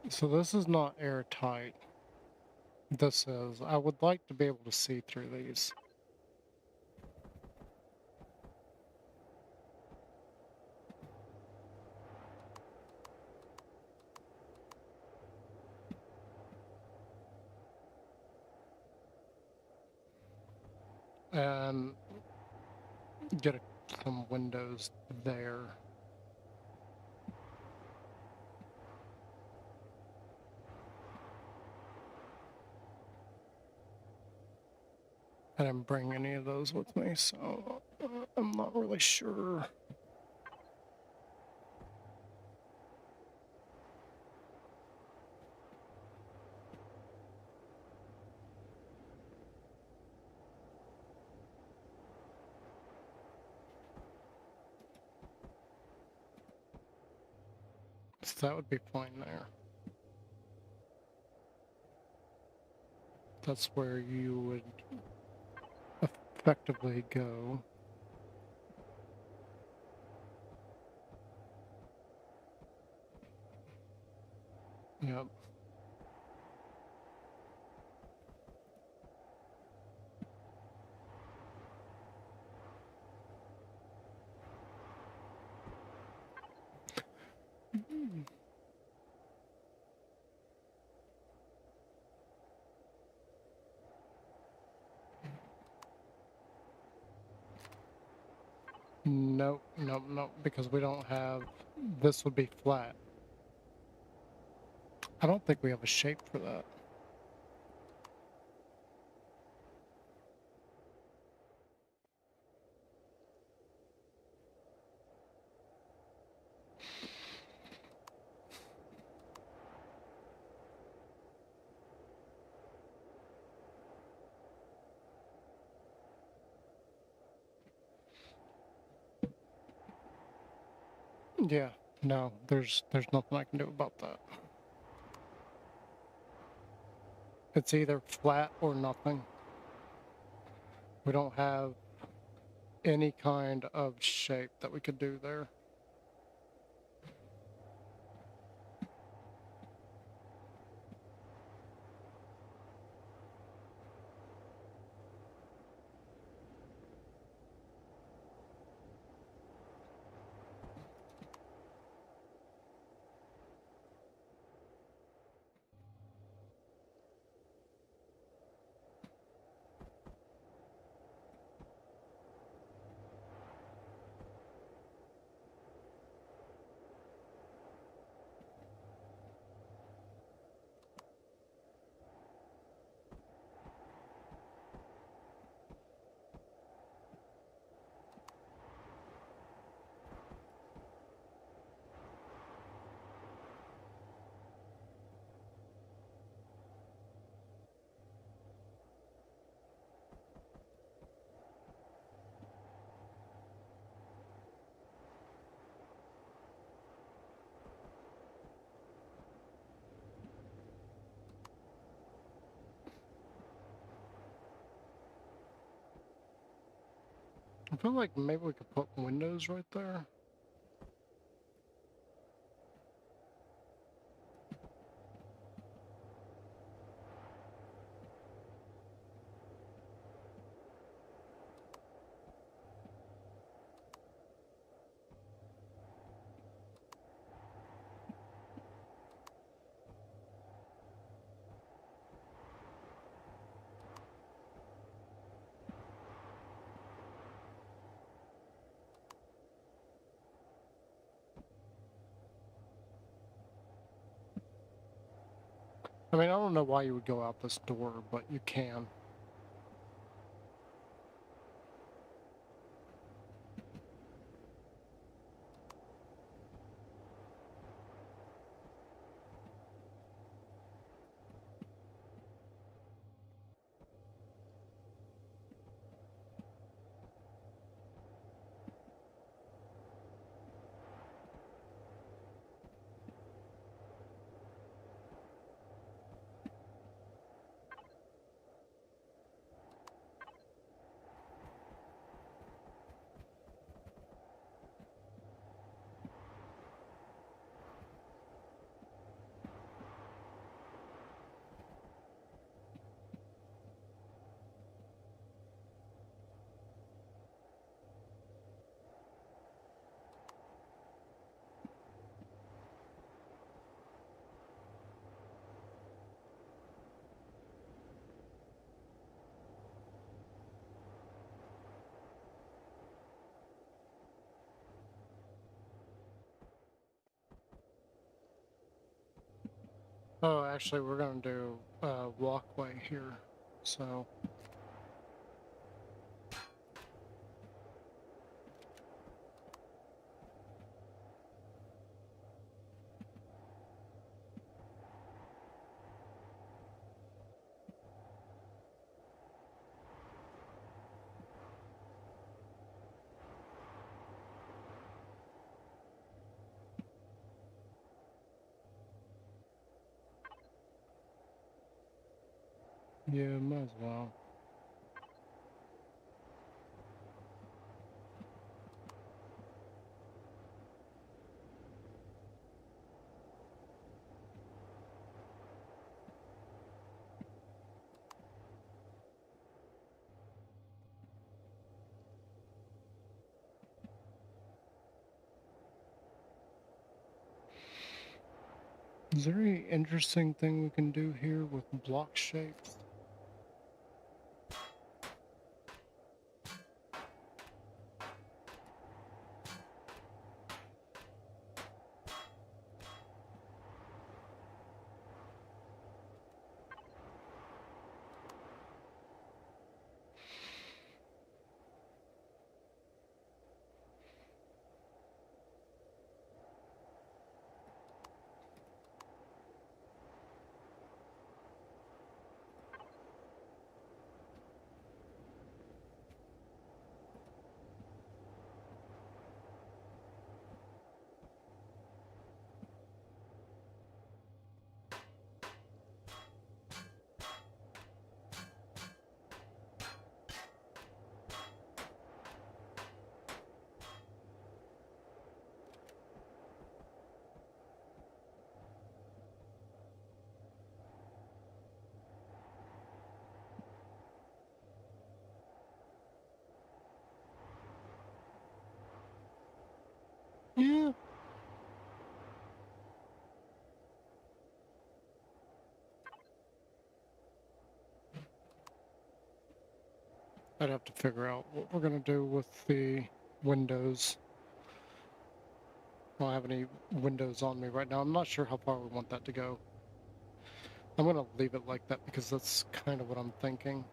So this is not airtight. This is. I would like to be able to see through these. and get some windows there. I didn't bring any of those with me, so I'm not really sure. So that would be fine there. That's where you would effectively go. Yep. Nope, nope, nope, because we don't have, this would be flat. I don't think we have a shape for that. Yeah, no, there's nothing I can do about that. It's either flat or nothing. We don't have any kind of shape that we could do there. I feel like maybe we could put windows right there. I mean, I don't know why you would go out this door, but you can. Oh, actually, we're gonna do a walkway here, so. Yeah, might as well. Is there any interesting thing we can do here with block shapes? Yeah. I'd have to figure out what we're gonna do with the windows. I don't have any windows on me right now. I'm not sure how far we want that to go. I'm gonna leave it like that because that's kind of what I'm thinking.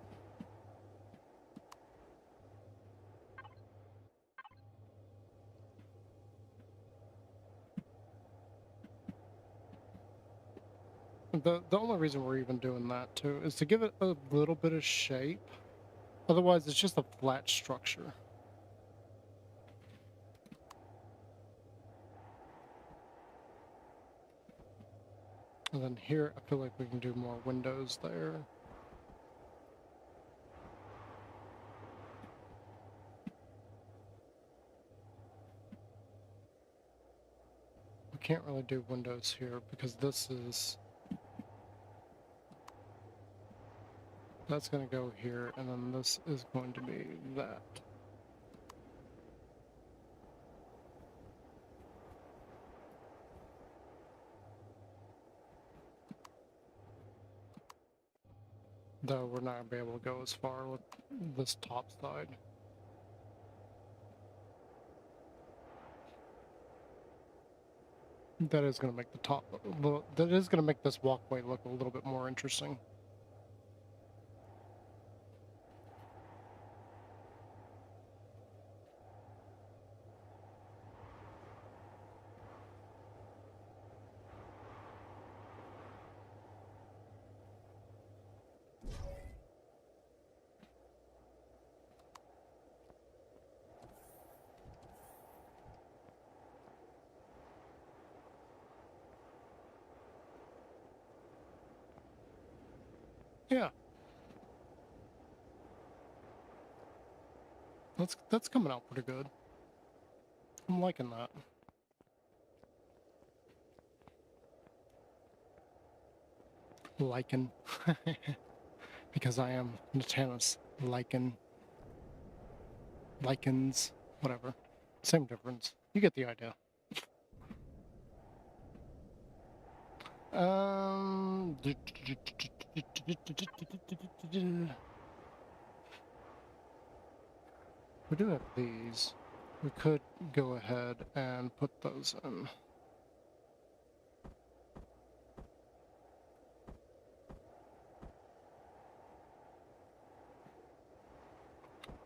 The only reason we're even doing that too is to give it a little bit of shape. Otherwise, it's just a flat structure. And then here, I feel like we can do more windows there. We can't really do windows here because that's going to go here, and then this is going to be that. Though we're not going to be able to go as far with this top side. That is going to make that is going to make this walkway look a little bit more interesting. Yeah, that's coming out pretty good. I'm liking that. Lichen. Because I am Natanus. Lichen. Lichens. Whatever. Same difference. You get the idea. We do have these. We could go ahead and put those in.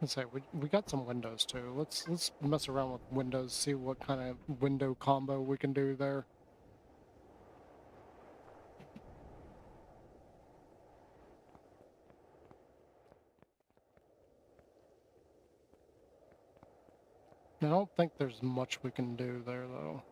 Let's say we got some windows too. Let's mess around with windows, see what kind of window combo we can do there. I don't think there's much we can do there though.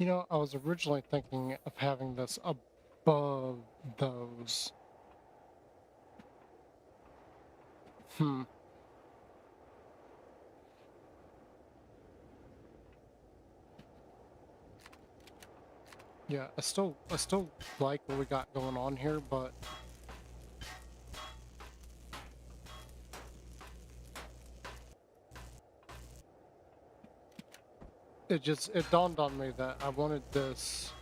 You know, I was originally thinking of having this above those. Hmm. Yeah, I still like what we got going on here, but it dawned on me that I wanted this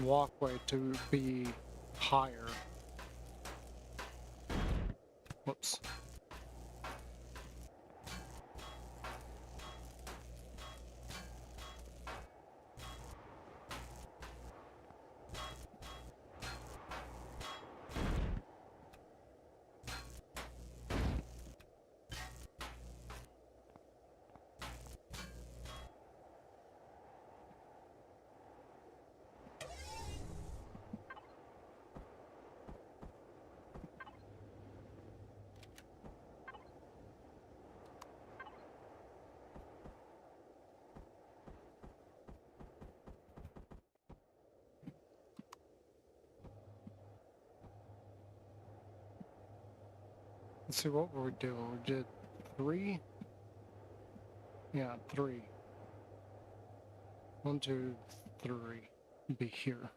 walkway to be higher. Whoops. Let's see, what were we doing? We did 3? Yeah, 3. 1, 2, 3. Be here.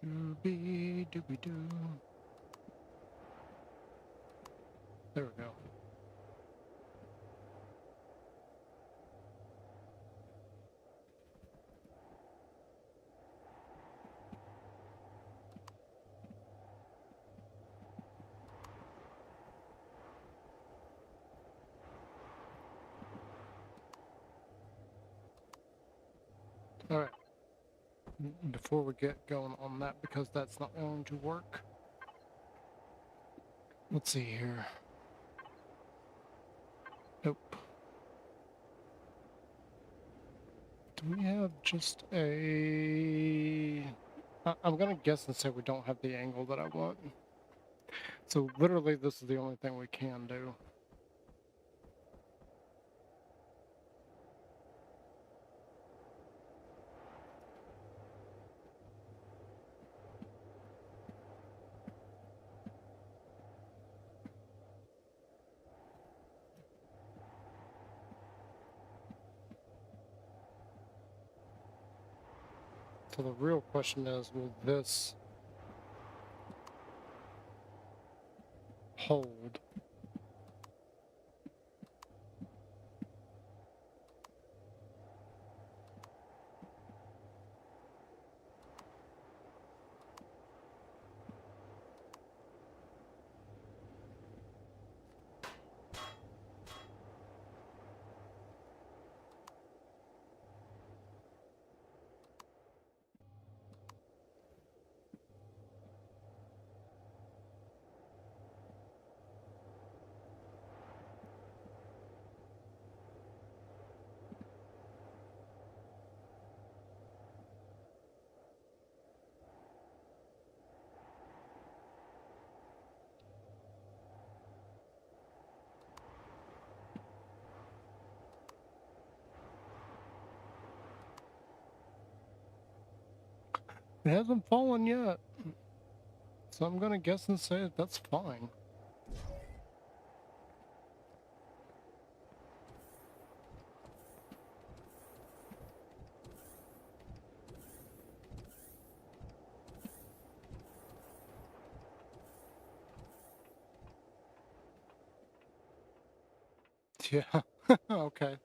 Doobie doobie doo. There we go. before we get going on that, because that's not going to work. Let's see here. Nope. Do we have just a... I'm gonna guess and say we don't have the angle that I want. So literally this is the only thing we can do. So the real question is, will this hold? It hasn't fallen yet. So I'm gonna guess and say that's fine. Yeah, okay.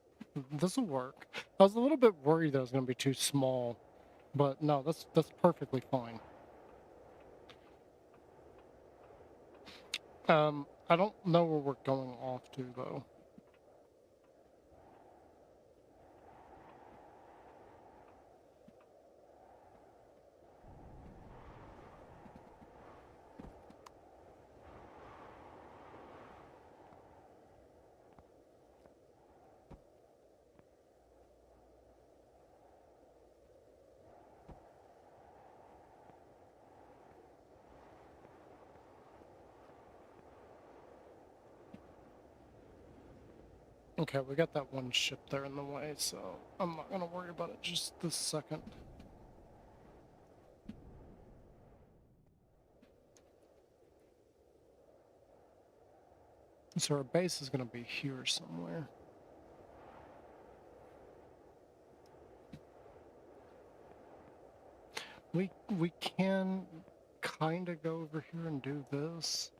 This will work. I was a little bit worried that it was gonna be too small, but no, that's perfectly fine. I don't know where we're going off to though. Okay, we got that one ship there in the way, so I'm not gonna worry about it just this second. So our base is gonna be here somewhere. We can kind of go over here and do this.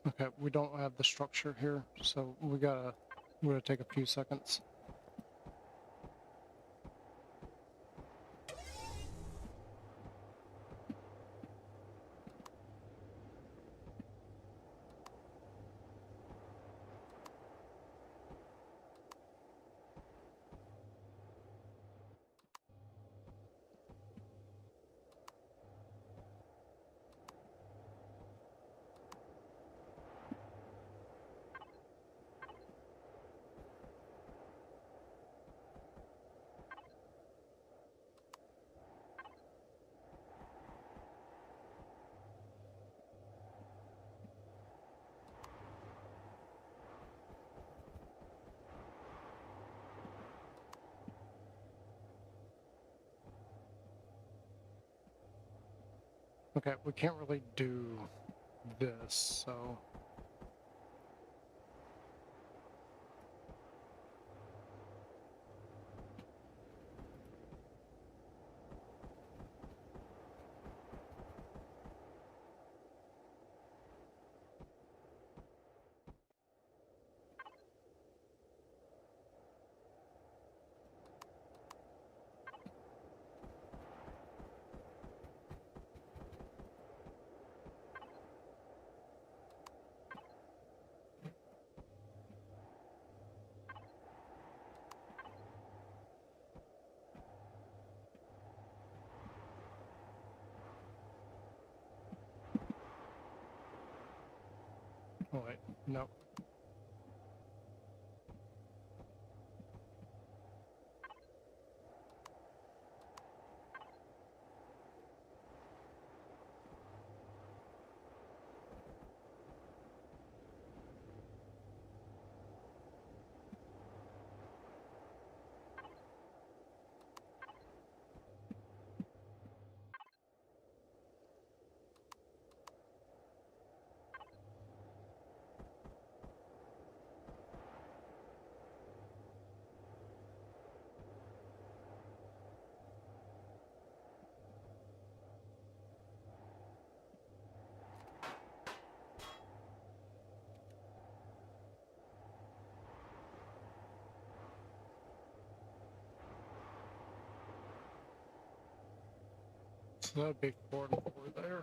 Okay, we don't have the structure here, so we're gonna take a few seconds. Okay, we can't really do this, so... Oh wait, no. So that'd be 4 and 4 there.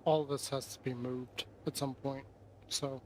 All this has to be moved at some point. So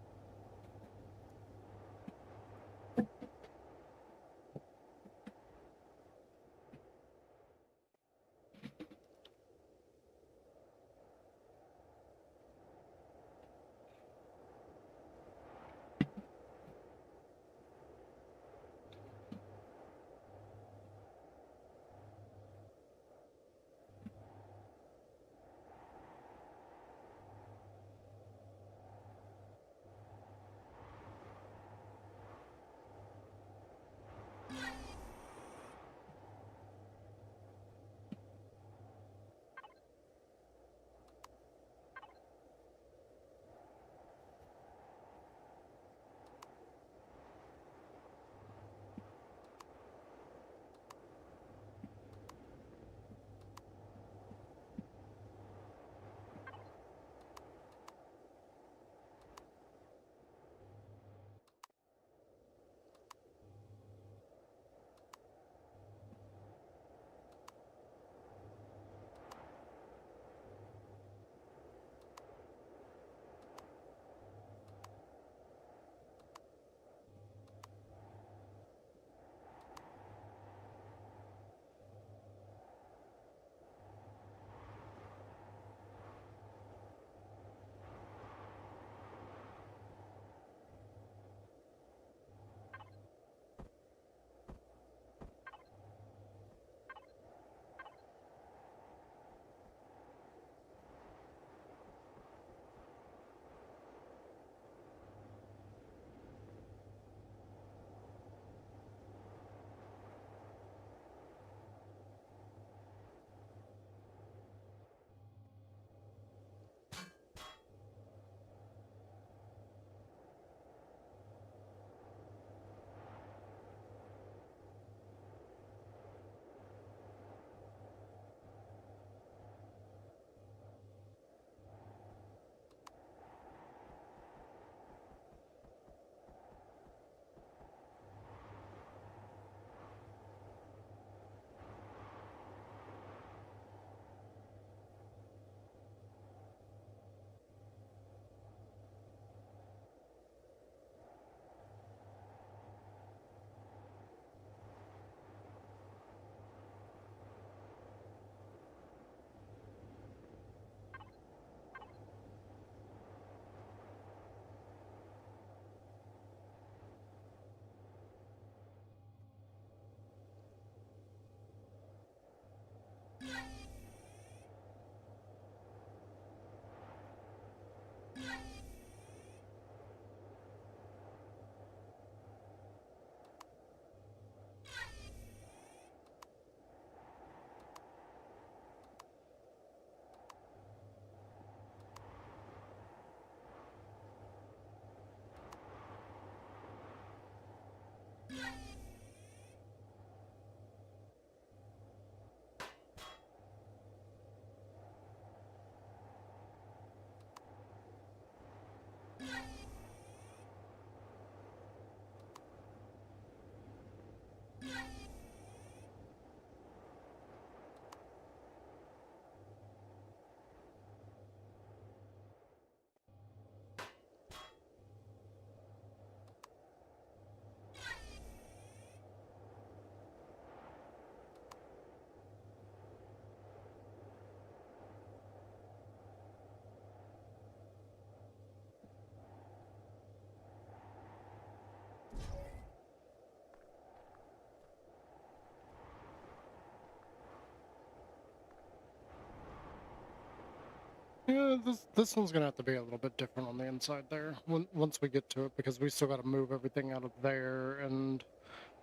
Yeah, this one's gonna have to be a little bit different on the inside there once we get to it, because we still got to move everything out of there and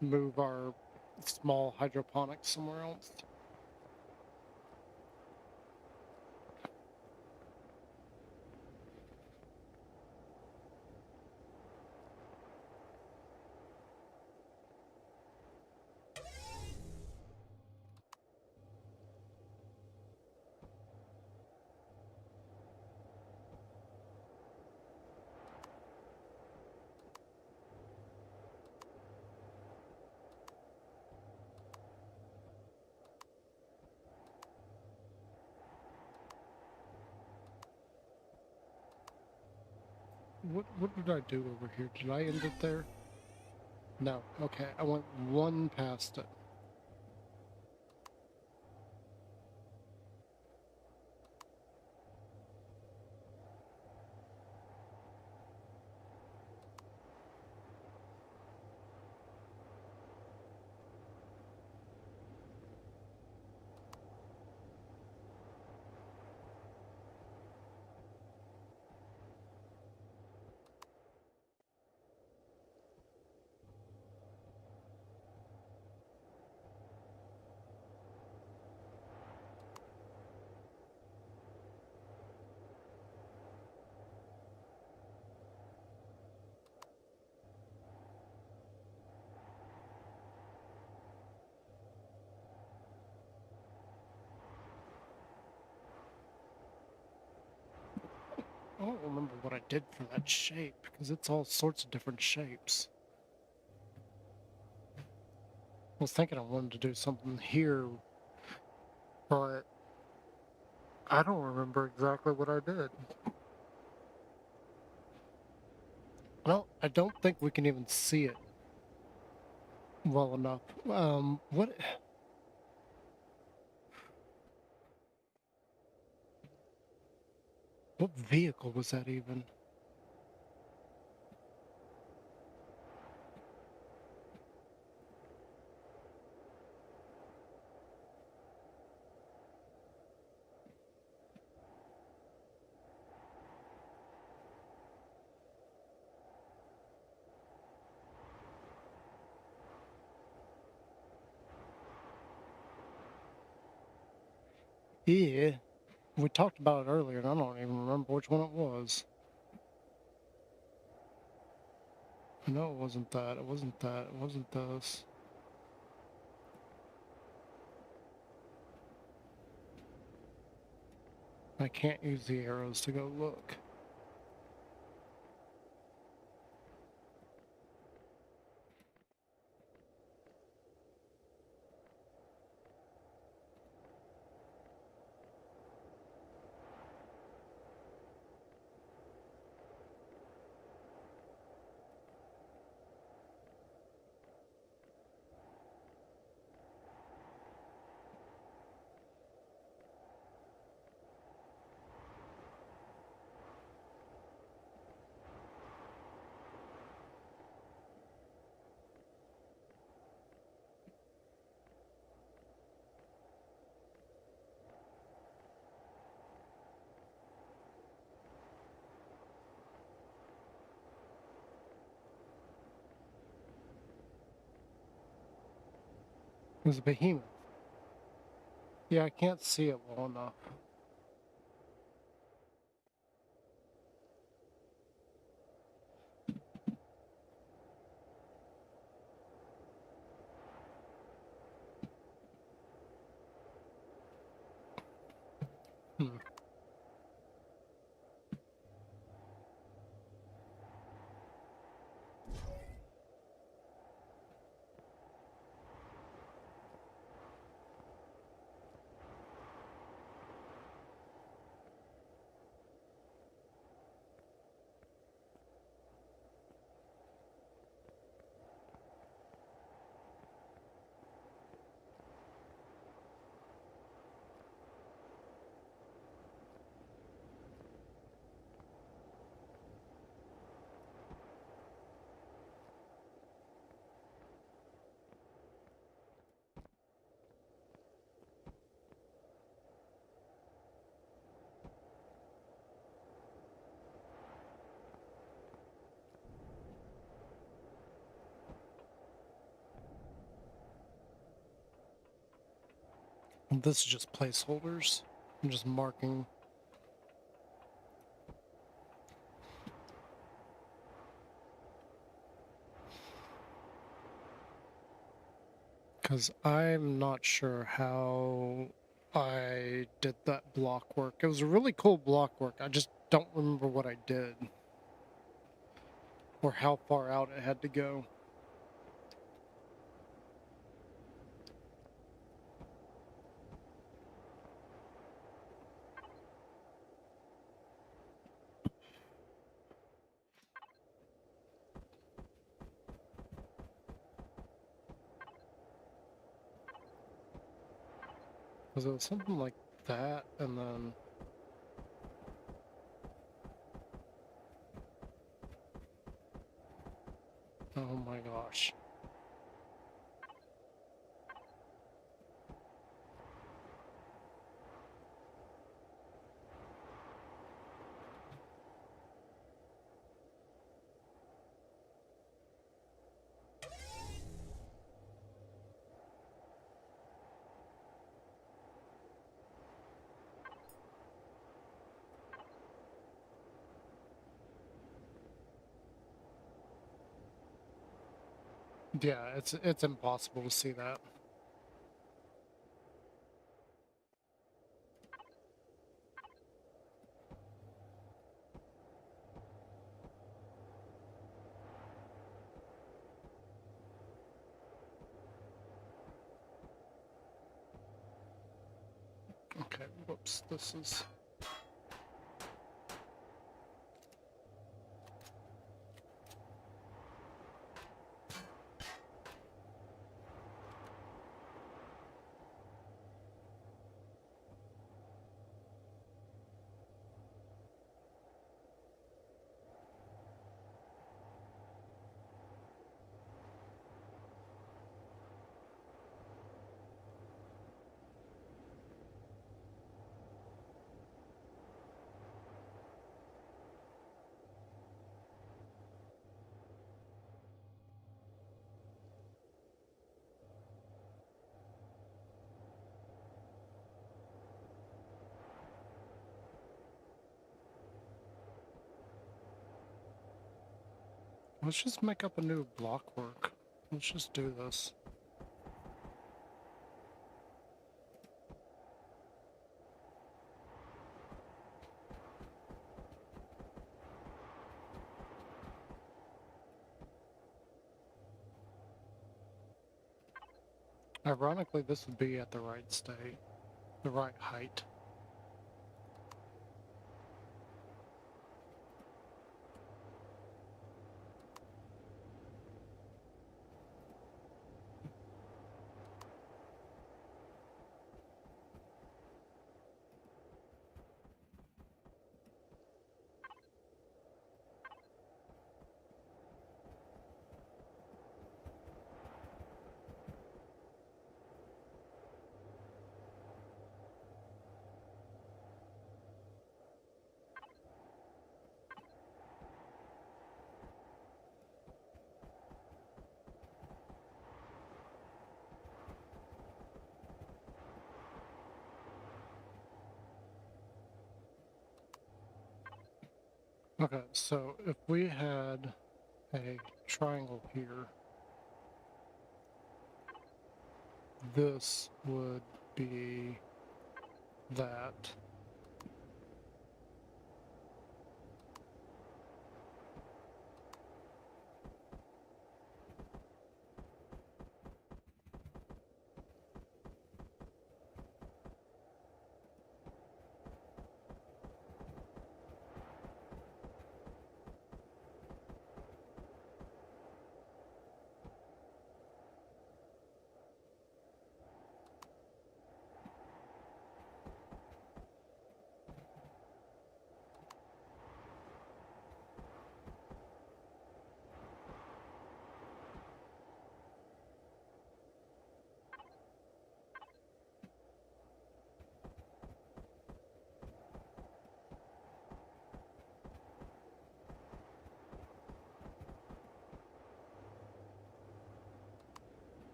move our small hydroponics somewhere else. What did I do over here? Did I end it there? No. Okay, I went one past it. I don't remember what I did for that shape, because it's all sorts of different shapes. I was thinking I wanted to do something here, but I don't remember exactly what I did. I don't think we can even see it well enough. What vehicle was that even? Yeah, we talked about it earlier, and I don't even remember which one it was. No, it wasn't that. It wasn't that. It wasn't this. I can't use the arrows to go look. It was a behemoth. Yeah, I can't see it well enough. Hmm. And this is just placeholders. I'm just marking. Because I'm not sure how I did that block work. It was a really cool block work. I just don't remember what I did. Or how far out it had to go. Because it was something like that, and then... Oh my gosh. Yeah, it's impossible to see that. Okay, whoops, this is... Let's just make up a new block work. Let's just do this. Ironically, this would be at the right state, the right height. Okay, so if we had a triangle here, this would be that.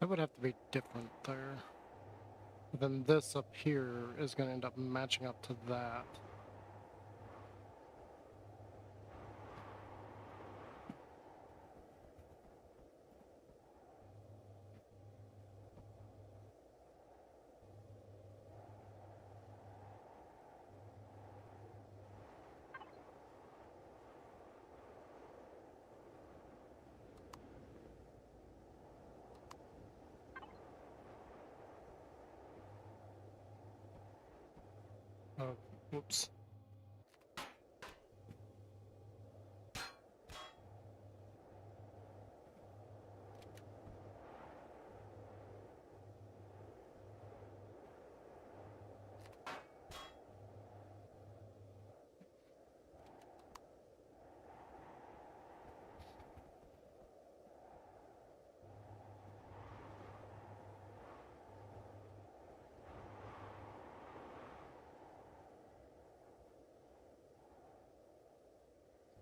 That would have to be different there. But then this up here is going to end up matching up to that. Oh, whoops.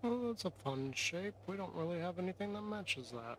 Oh, that's a fun shape. We don't really have anything that matches that.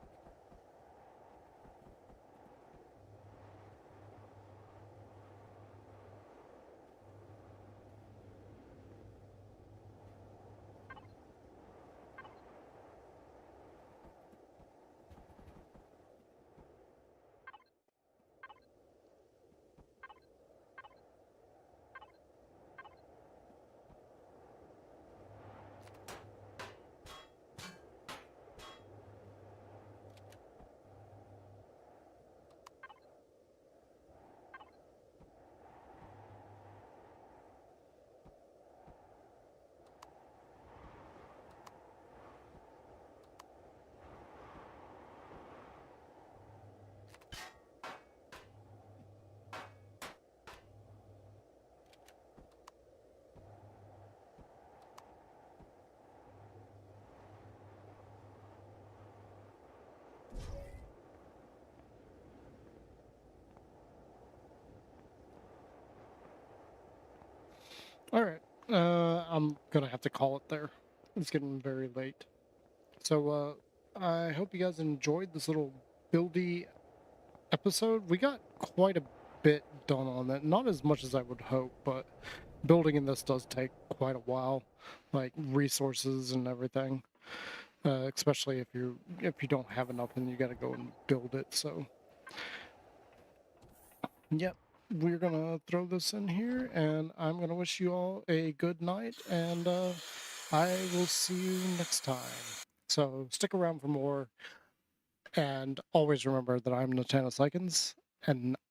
Alright, I'm gonna have to call it there. It's getting very late. So, I hope you guys enjoyed this little buildy episode. We got quite a bit done on it. Not as much as I would hope, but building in this does take quite a while. Like, resources and everything. Especially if you don't have enough and you gotta go and build it, so... Yep, we're gonna throw this in here, and I'm gonna wish you all a good night, and I will see you next time. So stick around for more, and always remember that I'm Natanus Likens, and